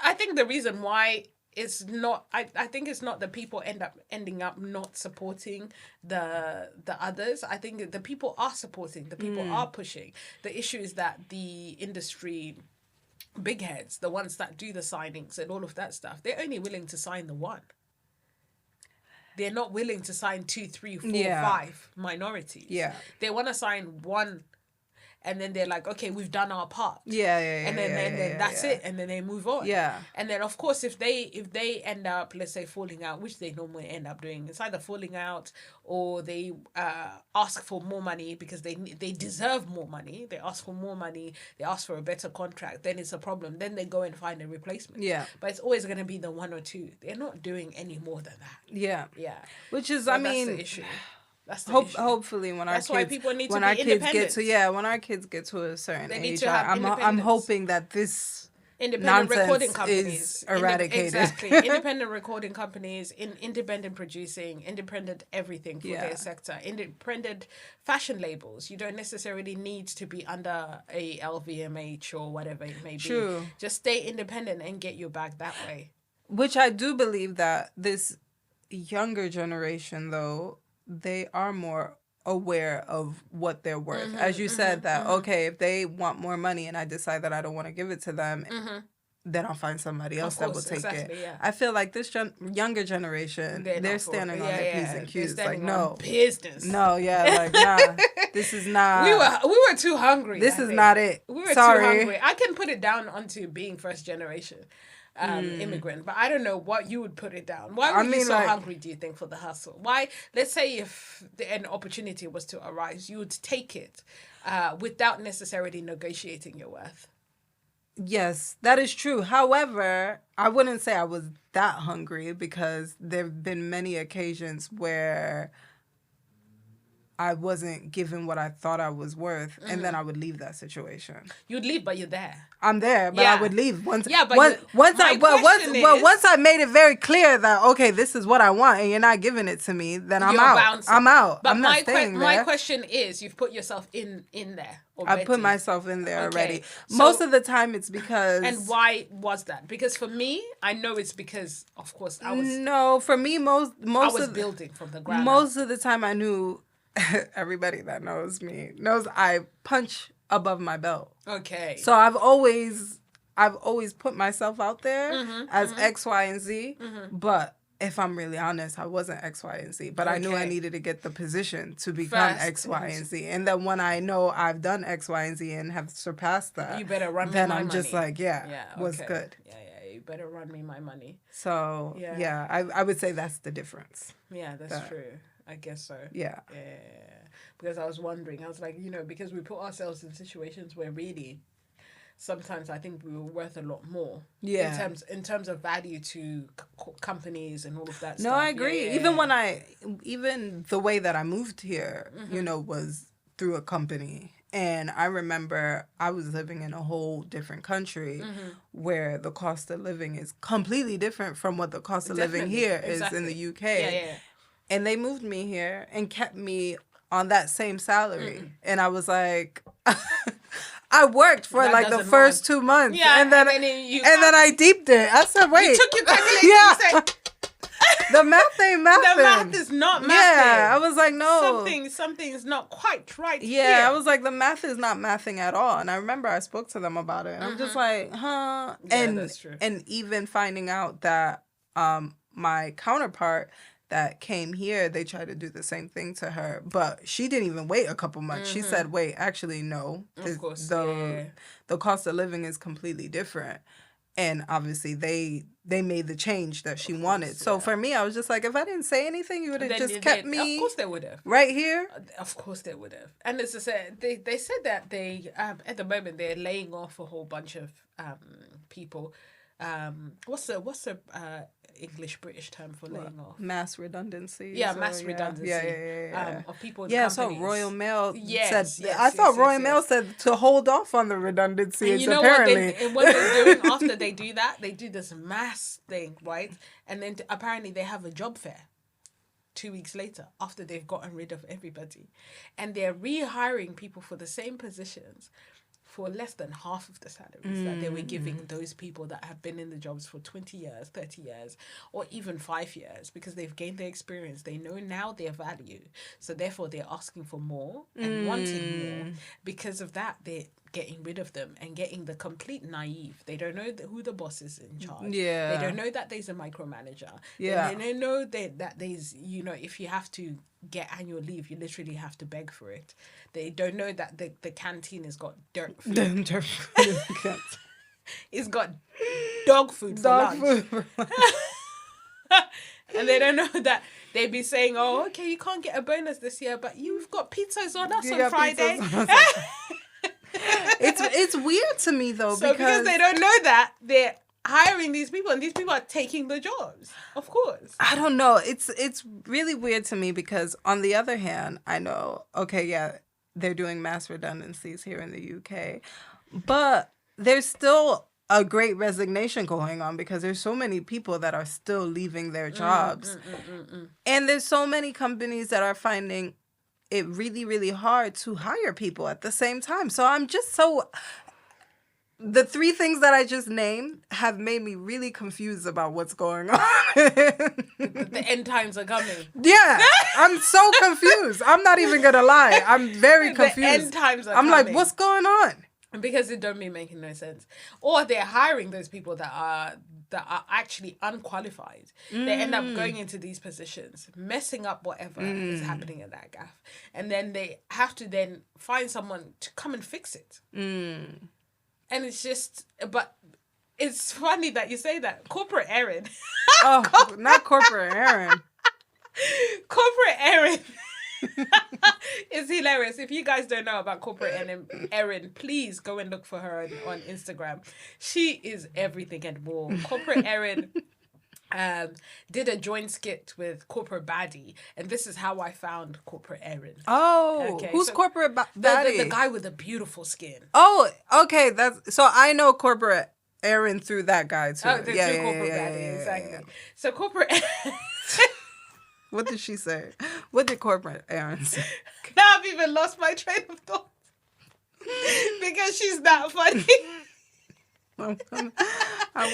I think the reason why it's not, I think it's not the people ending up not supporting the others. I think the people are supporting, the people are pushing. The issue is that the industry big heads, the ones that do the signings and all of that stuff, they're only willing to sign the one. They're not willing to sign 2, 3, 4, 5 minorities. Yeah. They want to sign one and then they're like, okay, we've done our part. And then that's it. And then they move on. Yeah. And then, of course, if they end up, let's say, falling out, which they normally end up doing, it's either falling out or they ask for more money because they deserve more money. They ask for more money. They ask for a better contract. Then it's a problem. Then they go and find a replacement. Yeah. But it's always going to be the 1 or 2. They're not doing any more than that. Yeah. Yeah. Which is, that's the issue. That's the issue. Hopefully when that's our kids, why people need when to our be kids when our kids get to a certain age, I'm hoping that this independent recording companies is eradicated. Exactly. Independent recording companies, independent producing, independent everything for their sector, independent fashion labels. You don't necessarily need to be under a LVMH or whatever it may be. True. Just stay independent and get your bag that way. Which I do believe that this younger generation, though, they are more aware of what they're worth. As you said that, okay, if they want more money and I decide that I don't want to give it to them, then I'll find somebody else that will take it. Yeah. I feel like this younger generation, they're standing on their P's and Q's. Like, no. Business. No, like, nah. This is not. We were too hungry. This is not it. We were too hungry. I can put it down onto being first generation immigrant, but I don't know what you would put it down. Why were you so hungry, do you think, for the hustle? Why, let's say if an opportunity was to arise, you would take it without necessarily negotiating your worth? Yes, that is true. However, I wouldn't say I was that hungry because there have been many occasions where I wasn't given what I thought I was worth, and then I would leave that situation. You'd leave, but you're there. I'm there, but I would leave once. Yeah, but once I made it very clear that okay, this is what I want, and you're not giving it to me, then I'm out. Bouncing. I'm out. But I'm not staying there. My question is, you've put yourself in there already. I put myself in there already. So, most of the time, it's because. And why was that? Because for me, I know it's because, of course, I was. No, for me, most I was building from the ground. Most of the time, I knew. Everybody that knows me knows I punch above my belt. Okay. So I've always put myself out there as X, Y, and Z. But if I'm really honest, I wasn't X, Y, and Z. But I knew I needed to get the position to become X, Y, and Z. And then when I know I've done X, Y, and Z and have surpassed that, you better run me then my I'm money. just like, what's good? Yeah, you better run me my money. So I would say that's the difference. Yeah, that's true. I guess so. Yeah. Because I was wondering, I was like, because we put ourselves in situations where really, sometimes I think we were worth a lot more. Yeah. In terms of value to companies and all of that stuff. No, I agree. Even the way that I moved here, was through a company. And I remember I was living in a whole different country where the cost of living is completely different from what the cost of living here is in the UK. Yeah. And they moved me here and kept me on that same salary. And I was like, I worked for the first 2 months. Yeah, and then I deeped it. I said, wait. You took your calculator and said, the math ain't mathing. The math is not mathing. Yeah, I was like, no. Something's not quite right here. Yeah, I was like, the math is not mathing at all. And I remember I spoke to them about it. And I'm just like, huh? Yeah, that's true. And even finding out that my counterpart that came here, they tried to do the same thing to her, but she didn't even wait a couple months. She said, wait, actually, no. Of course, the cost of living is completely different. And obviously, they made the change that she wanted. So for me, I was just like, if I didn't say anything, you would have just kept me. Of course they would have. Right here? Of course they would have. And as I said, they said that they, at the moment, they're laying off a whole bunch of people. What's the English British term for laying off? Mass redundancy. Yeah, mass redundancy. Yeah. Of people in companies. So Royal Mail said. I thought Royal Mail said to hold off on the redundancies. And you know apparently, what they're doing after they do that? They do this mass thing, right? And then apparently they have a job fair 2 weeks later after they've gotten rid of everybody, and they're rehiring people for the same positions for less than half of the salaries that they were giving those people that have been in the jobs for 20 years, 30 years, or even 5 years, because they've gained their experience. They know now their value. So therefore, they're asking for more and wanting more. Because of that, they're getting rid of them and getting the complete naive. They don't know who the boss is in charge. Yeah. They don't know that there's a micromanager. Yeah. They don't know that there's, if you have to get annual leave, you literally have to beg for it. They don't know that the canteen has got dirt food. It's got dog food for lunch. And they don't know that they'd be saying, oh, okay, you can't get a bonus this year, but you've got pizzas on us on Friday. It's weird to me, though, because they don't know that, they're hiring these people, and these people are taking the jobs. Of course. I don't know. It's really weird to me because, on the other hand, I know, okay, yeah, they're doing mass redundancies here in the UK, but there's still a great resignation going on because there's so many people that are still leaving their jobs. And there's so many companies that are finding it really, really hard to hire people at the same time. So I'm just the three things that I just named have made me really confused about what's going on. The end times are coming. Yeah, I'm so confused. I'm not even going to lie. I'm very confused. The end times are coming. I'm like, what's going on? because it don't be making no sense, or they're hiring those people that are actually unqualified. They end up going into these positions, messing up whatever is happening in that gaff, and then they have to then find someone to come and fix it. And it's just, but it's funny that you say that. Corporate Erin. Not Corporate Erin. Corporate Erin. It's hilarious. If you guys don't know about Corporate Erin, please go and look for her on Instagram. She is everything and more. Corporate Erin did a joint skit with Corporate Baddie, and this is how I found Corporate Erin. Who's Corporate Baddie? The guy with the beautiful skin. Okay. So I know Corporate Erin through that guy too. Corporate Baddie, exactly. So Corporate. What did she say? What did Corporate Erin say? Now I've even lost my train of thought. Because she's not funny. I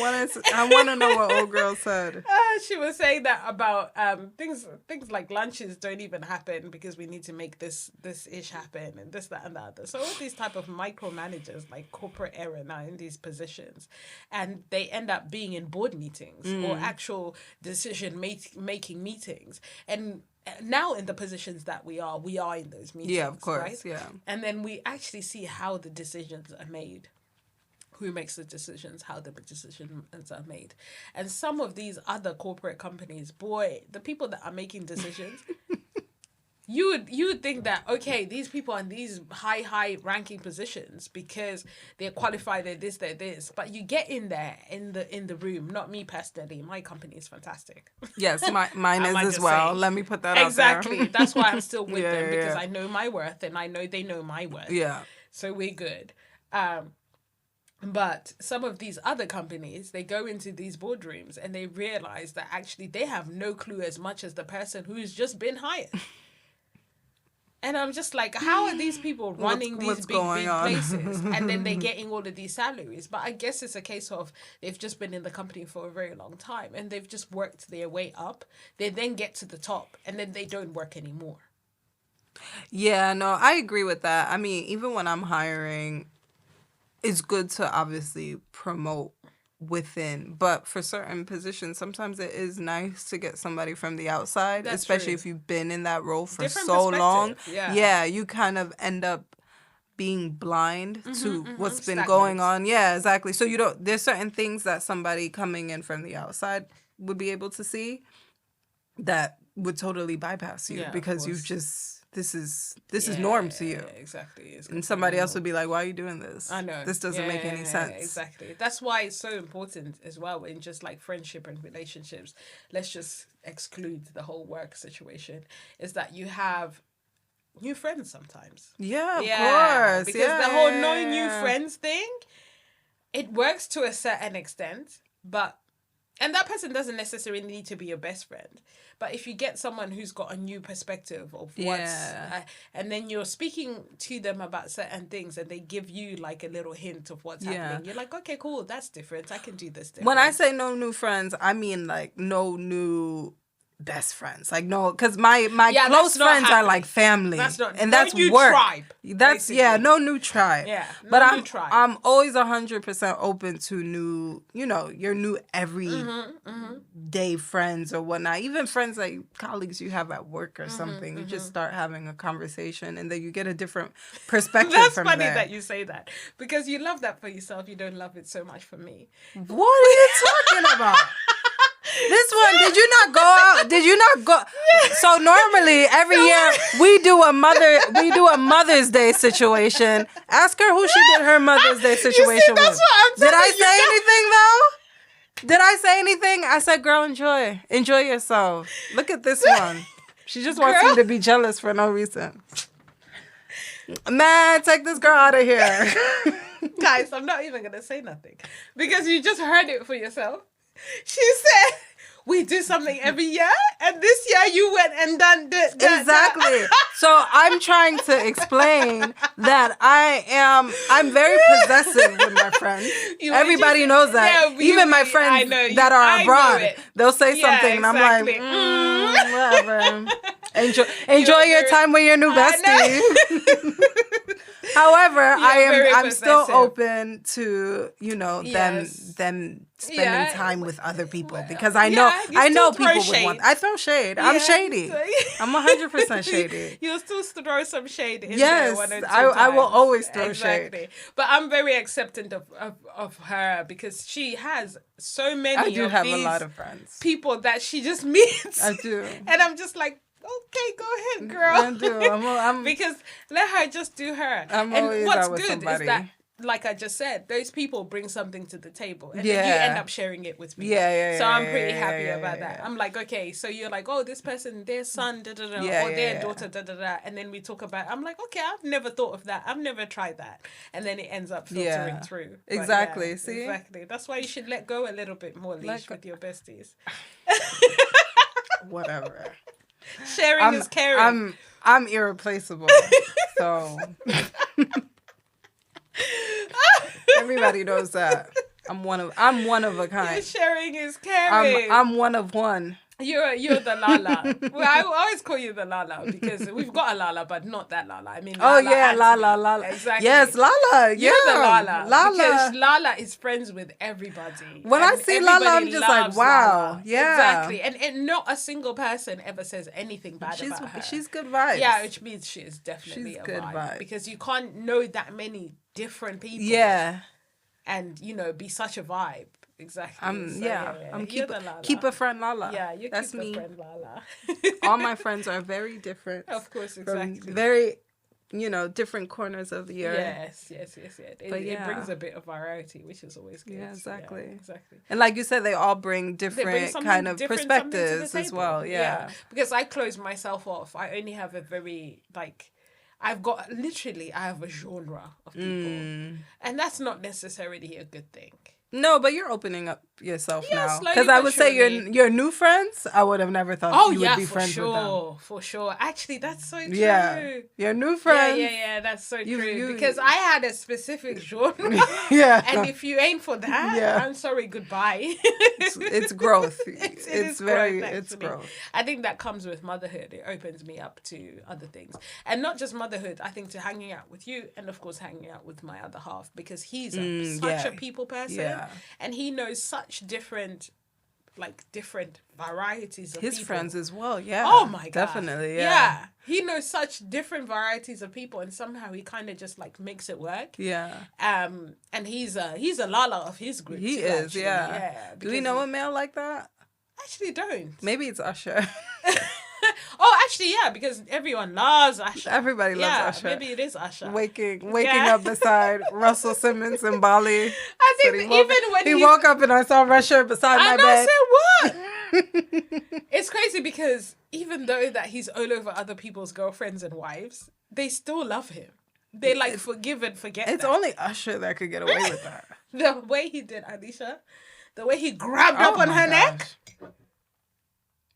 want to know what old girl said. She was saying that about things like lunches don't even happen because we need to make this ish happen, and this, that, and the other. So all these type of micromanagers like Corporate Erin are in these positions, and they end up being in board meetings or actual decision making meetings. And now in the positions that we are in those meetings. Yeah, of course. Right? Yeah. And then we actually see how the decisions are made. Who makes the decisions, how the decisions are made. And some of these other corporate companies, boy, the people that are making decisions, you would think that, okay, these people are in these high ranking positions because they're qualified, they're this. But you get in there in the room, not me personally, my company is fantastic. Yes, mine is as well. Let me put that out there. Exactly. That's why I'm still with them, because I know my worth and I know they know my worth. Yeah. So we're good. But some of these other companies, they go into these boardrooms and they realize that actually they have no clue as much as the person who's just been hired. And I'm just like, how are these people running these big places? And then they're getting all of these salaries. But I guess it's a case of they've just been in the company for a very long time and they've just worked their way up. They then get to the top and then they don't work anymore. Yeah, no, I agree with that. I mean, even when I'm hiring, it's good to obviously promote within, but for certain positions, sometimes it is nice to get somebody from the outside, especially if you've been in that role for so long. Yeah, you kind of end up being blind to what's been going on. Yeah, exactly. So there's certain things that somebody coming in from the outside would be able to see that would totally bypass you because you've just... This is norm to you. Exactly. And somebody else would be like, why are you doing this? I know. This doesn't make any sense. Exactly. That's why it's so important as well in just like friendship and relationships. Let's just exclude the whole work situation. Is that you have new friends sometimes. Yeah, of course. Because the whole no new friends thing, it works to a certain extent, and that person doesn't necessarily need to be your best friend. But if you get someone who's got a new perspective of and then you're speaking to them about certain things and they give you like a little hint of what's happening, you're like, okay, cool, that's different. I can do this different. When I say no new friends, I mean like no new best friends. Like no, because my close friends are like family. That's not, and that's new work. Tribe, that's basically. No new tribe. Yeah, no but new tribe. I'm always 100% open to new, your new every day friends or whatnot. Even friends like colleagues you have at work or something. You just start having a conversation and then you get a different perspective. That's from funny there. That you say that because you love that for yourself. You don't love it so much for me. What are you talking about? This one, did you not go out? Did you not go? So normally every year we do a Mother's Day situation. Ask her who she did her Mother's Day situation with. What I'm did I say anything though? Did I say anything? I said, girl, enjoy yourself. Look at this one. She just wants me to be jealous for no reason. Man, take this girl out of here. Guys, I'm not even gonna say nothing because you just heard it for yourself. She said, we do something every year, and this year you went and done this. Exactly. So I'm trying to explain that I'm very possessive with my friends. Everybody knows that. Even my friends that are abroad, they'll say something, and I'm like, whatever. Enjoy your time with your new bestie. However, You're I'm still possessive. open to, you know, Yes. them spending time with other people because you I know still throw people would want. I throw shade. I'm shady. so- I'm 100% shady. You'll still throw some shade in Yes, there one or two I will times. always throw exactly. shade. But I'm very acceptant of her because she has so many I do of have these a lot of friends. people that she just meets. I do. And I'm just like, okay, go ahead, girl. I do. I'm because let her just do her. I'm and always what's out with good somebody. is that, like I just said, those people bring something to the table, and then you Yeah. end up sharing it with me. Yeah. So I'm pretty happy yeah, about that. I'm like, okay, so you're like, oh, this person, their son, da da da, Yeah, or their yeah. daughter, da da da, and then we talk about. I'm like, okay, I've never thought of that. I've never tried that, and then it ends up filtering through. But Exactly. yeah, See. exactly. That's why you should let go a little bit more, Lish, with your besties. Whatever. Sharing is caring. I'm irreplaceable. So everybody knows that. I'm one of a kind. Your sharing is caring. I'm one of one. You're the Lala. Well, I always call you the Lala because we've got a Lala, but not that Lala. I mean, Lala. Exactly. Yes, Lala. You're the Lala. Lala. Because Lala is friends with everybody. When I see Lala, I'm just like, wow. Lala. Yeah. Exactly. And not a single person ever says anything bad about her. She's good vibes. Yeah, which means she is definitely a good vibe. because you can't know that many different people. Yeah. And, be such a vibe. Exactly. I'm keep a friend Lala. Yeah, you That's keep me. a friend Lala. All my friends are very different. Of course, exactly. From very, different corners of the earth. Yes. It brings a bit of variety, which is always good. Yeah, exactly. Yeah, exactly. And like you said, they all bring different kind of perspectives as well. Yeah. Because I close myself off. I only have a very, I have a genre of people. And that's not necessarily a good thing. No, but you're opening up yourself now. Slowly Because I but would say surely. your new friends, I would have never thought you would be friends with them. For sure. Actually, that's so true. Yeah. Your new friends. Yeah, that's so true. Because I had a specific genre. Yeah. And if you ain't for that, I'm sorry, goodbye. It's growth. It's growth. I think that comes with motherhood. It opens me up to other things. And not just motherhood, I think to hanging out with you and, of course, hanging out with my other half because he's such a people person. Yeah. And he knows such different varieties of his people. friends as well. Yeah. Oh my god. Definitely. Yeah. He knows such different varieties of people, and somehow he kind of just makes it work. Yeah. And he's a Lala of his group. He too, is. actually. Yeah. Do we know a male like that? Actually, don't. Maybe it's Usher. Oh, actually, yeah, because everyone loves Usher. Everybody loves Usher. Maybe it is Usher. Waking up beside Russell Simmons and Bali. I think when he woke up and I saw Usher beside my bed. I said, what? It's crazy because even though that he's all over other people's girlfriends and wives, they still love him. They forgive and forget. It's only Usher that could get away with that. The way he did Alicia, the way he grabbed up on her neck.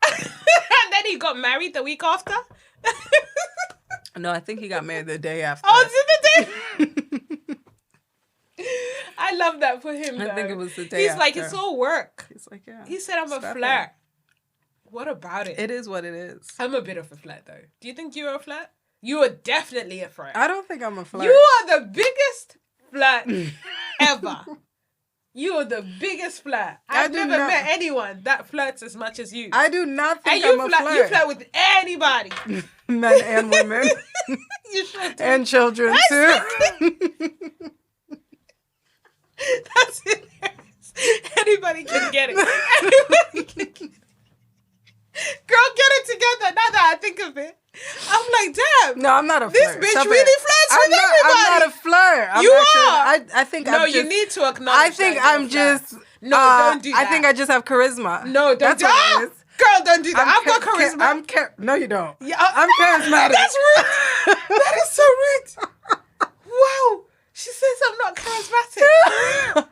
And then he got married the week after. No, I think he got married the day after. Oh, is it the day? I love that for him, though. I think it was the day He's after. like, it's all work. He's like, yeah. He said, I'm a flirt. What about it? It is what it is. I'm a bit of a flirt, though. Do you think you're a flirt? You are definitely a flirt. I don't think I'm a flirt. You are the biggest flirt ever. You are the biggest flirt. I've never met anyone that flirts as much as you. I do not think I'm a flirt. You flirt with anybody. Men and women. You should do. And children, too. That's it. Anybody can get it. Anybody can get it. Girl, get it together. Now that I think of it. I'm like, damn. No, I'm not a flirt. This bitch really flirts with everybody. I'm not a flirt. Are. I think No, I'm just, you need to acknowledge I think I'm just... No, don't do that. I think I just have charisma. No, don't do that. Girl, don't do that. I've got charisma. No, you don't. Yeah, I'm charismatic. That's rude. That is so rude. Wow. She says I'm not charismatic.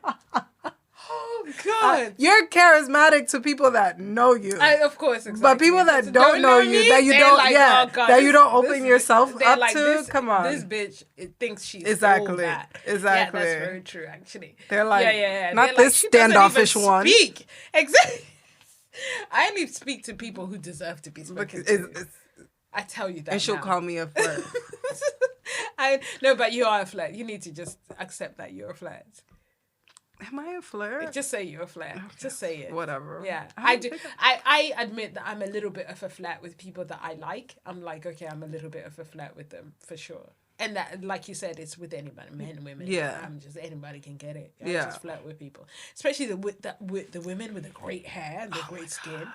Oh, God. You're charismatic to people that know you. Of course, exactly. But people that don't know you, that you don't, like, oh, God, that you don't open yourself up like, to, come on. This bitch thinks she's exactly. all that. Exactly. Yeah, that's very true, actually. They're like, not They're this like, standoffish one. Speak. Exactly. I only speak to people who deserve to be spoken to. I tell you that. And she'll call me a flirt. No, but you are a flirt. You need to just accept that you're a flirt. Am I a flirt? Just say you're a flirt. Just say it. Whatever. Yeah, I do. I admit that I'm a little bit of a flirt with people that I like. I'm like, okay, I'm a little bit of a flirt with them for sure. And that, like you said, it's with anybody, men, women. Yeah. I'm just, anybody can get it. I just flirt with people, especially with the women with the great hair and the great skin.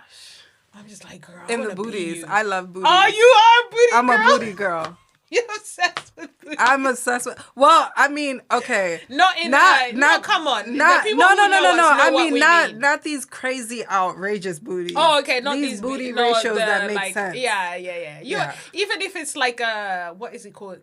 I'm just like, girl. In the booties, I love booties. Oh, you are a booty girl. I'm a booty girl. You're obsessed with booty. I'm obsessed with. Well, I mean, okay. Not come on. No. I mean, not these crazy, outrageous booties. Oh, okay. Not these booty ratios that make like, sense. Yeah. Even if it's like what is it called?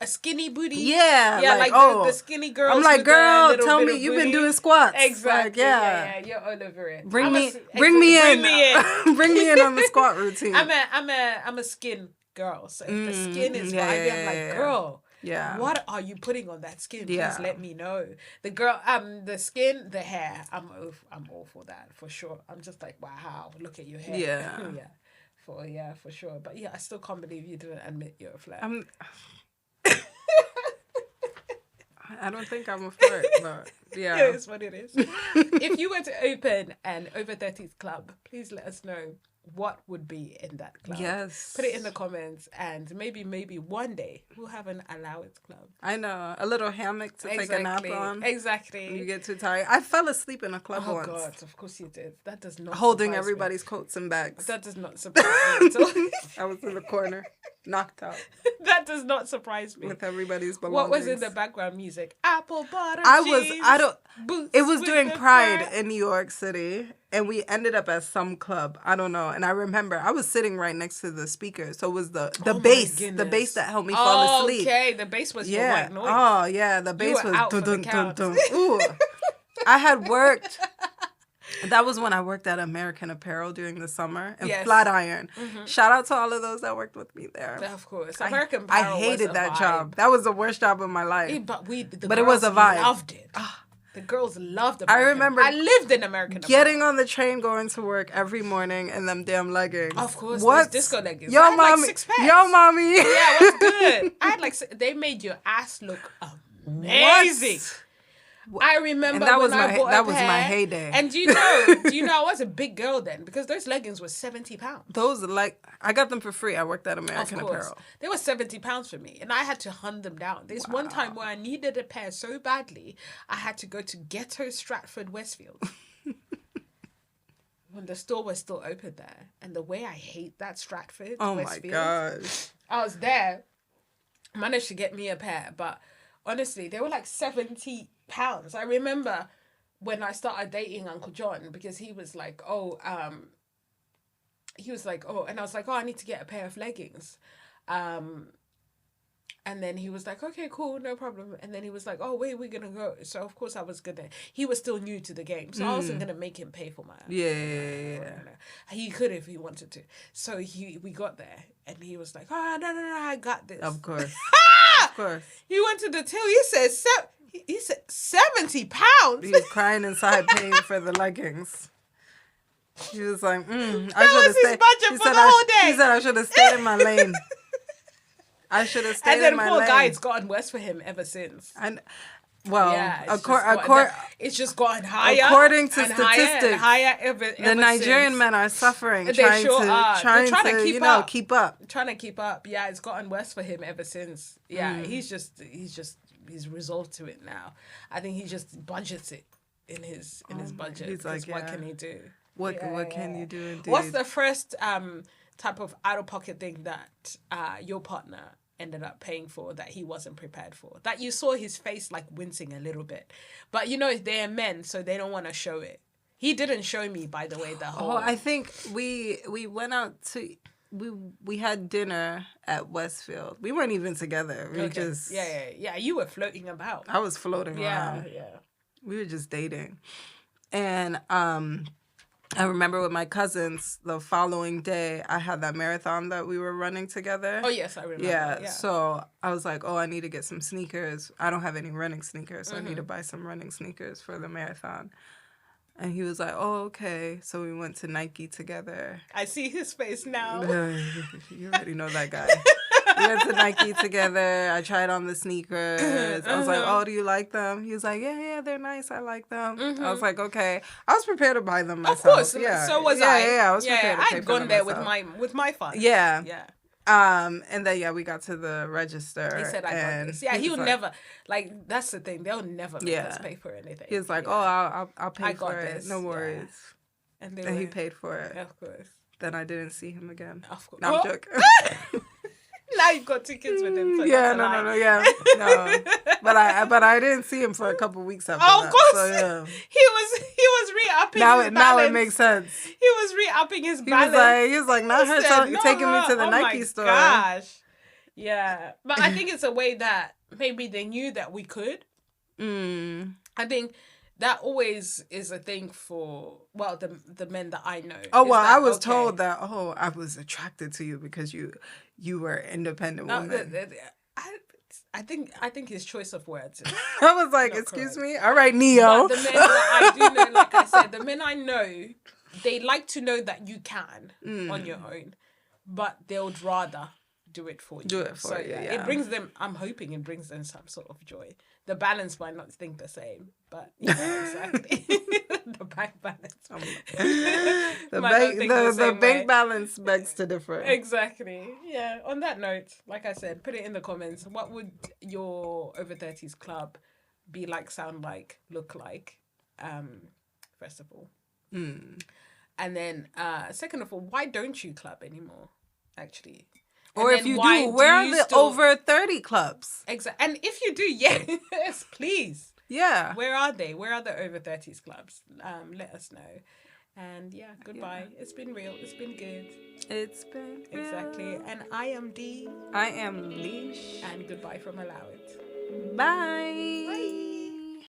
A skinny booty. Yeah. Yeah, like the skinny girls. I'm like, girl, tell me you've been doing squats. Exactly. Like, yeah. You're all over it. Bring me in. Bring me in on the squat routine. I'm a skin girl. So if the skin is vibey, I'm like, girl. Yeah. What are you putting on that skin? Please let me know. The girl, the skin, the hair. I'm all for that for sure. I'm just like, wow, look at your hair. Yeah. For sure. But yeah, I still can't believe you didn't admit you're a flirt. I don't think I'm a flirt, but yeah. It is what it is. If you were to open an over 30s club, please let us know what would be in that club. Yes. Put it in the comments, and maybe one day we'll have an allowance club. I know. A little hammock to take a nap on. Exactly. You get too tired. I fell asleep in a club once. Oh God, of course you did. That does not holding everybody's coats and bags. That does not surprise me at all. I was in the corner, knocked out. That does not surprise me. With everybody's belongings. What was in the background music? Apple butter jeans, it was during Pride in New York City, and we ended up at some club. I don't know. And I remember I was sitting right next to the speaker, so it was the bass that helped me fall asleep. Okay, the bass was your white noise. Oh yeah, the bass was out for the count. Ooh. I had worked. That was when I worked at American Apparel during the summer in Flatiron. Mm-hmm. Shout out to all of those that worked with me there. Of course, American Apparel. I hated that job. That was the worst job of my life. But it was a vibe. Loved it. The girls loved it. I remember I lived in American getting on the train going to work every morning in them damn leggings. Of course, those disco leggings. Yo, mommy. Like 6 pairs. Yo, mommy. Yeah, what's good? I had they made your ass look amazing. I remember that was my heyday. And do you know I was a big girl then, because those leggings were £70. Those I got them for free. I worked at American Apparel. They were £70 for me, and I had to hunt them down. There's one time where I needed a pair so badly, I had to go to ghetto Stratford Westfield. When the store was still open there, and the way I hate that Stratford Westfield. Oh my gosh. I was there, managed to get me a pair, but honestly, they were like £70. I remember when I started dating Uncle John, because he was like, and I was like, I need to get a pair of leggings. And then he was like, okay, cool, no problem. And then he was like, where are we going to go? So, of course, he was still new to the game. So, I wasn't going to make him pay for my... Yeah. He could if he wanted to. So, we got there, and he was like, no, I got this. Of course. Of course. He went to the till. He said £70. He was crying inside, paying for the leggings. He was like, that was his budget for the whole day. He said I should have stayed in my lane. I should have stayed in my lane. And then poor guy, it's gotten worse for him ever since. It's just gotten higher. According to statistics, higher ever the Nigerian men are suffering, trying to keep up. Trying to keep up. Yeah, it's gotten worse for him ever since. Yeah, he's resolved to it now. I think he just budgets it in his budget. He's like, what can he do? What can you do indeed? What's the first type of out-of-pocket thing that your partner ended up paying for that he wasn't prepared for? That you saw his face like wincing a little bit. But they're men, so they don't want to show it. He didn't show me, by the way, the whole... I think we went out to... We had dinner at Westfield. We weren't even together. We just... Yeah. You were floating about. I was floating around. Yeah. We were just dating. And I remember with my cousins, the following day, I had that marathon that we were running together. Oh, yes, I remember. Yeah, so I was like, I need to get some sneakers. I don't have any running sneakers, so I need to buy some running sneakers for the marathon. And he was like, okay. So we went to Nike together. I see his face now. You already know that guy. We went to Nike together. I tried on the sneakers. I was like, oh, do you like them? He was like, yeah, they're nice. I like them. I was like, okay. I was prepared to buy them myself. Of course. Yeah. So was I. Yeah, I was prepared to pay I'd for them gone there myself. with my funds. Yeah. Yeah. And then we got to the register. He said, "I got this." Yeah, he'll never that's the thing. They'll never make us pay for anything. He was like, "Oh, I'll pay for it. No worries." Yeah. And he paid for it. Of course. Then I didn't see him again. Of course. No, I'm joking. Now you've got 2 kids with him. So no. But I didn't see him for a couple weeks after that. Of course. So, yeah. He was re-upping his balance. Now it makes sense. He was re-upping his balance. He was like, not her taking me to the Nike store. Gosh. Yeah. But I think it's a way that maybe they knew that we could. I think that always is a thing for, well, the men that I know. Oh, well, I was told that, I was attracted to you because you were independent woman. I think his choice of words. I was like, excuse me? All right, Neo. But the men that I do know, like I said, the men I know, they like to know that you can on your own, but they would rather do it for you. Yeah. It brings them, I'm hoping it brings them some sort of joy. The balance might not think the same, but exactly. The bank balance. The bank balance begs to differ. Exactly. Yeah. On that note, like I said, put it in the comments. What would your over 30s club be like, sound like, look like? First of all. And then second of all, why don't you club anymore? Actually. Or if you do, where are the over 30 clubs? Exactly. And if you do, yes, please. Yeah. Where are they? Where are the over 30s clubs? Let us know. And goodbye. Yeah. It's been real. It's been good. It's been real. Exactly. And I am D. I am Lish. And goodbye from Allow It. Bye. Bye.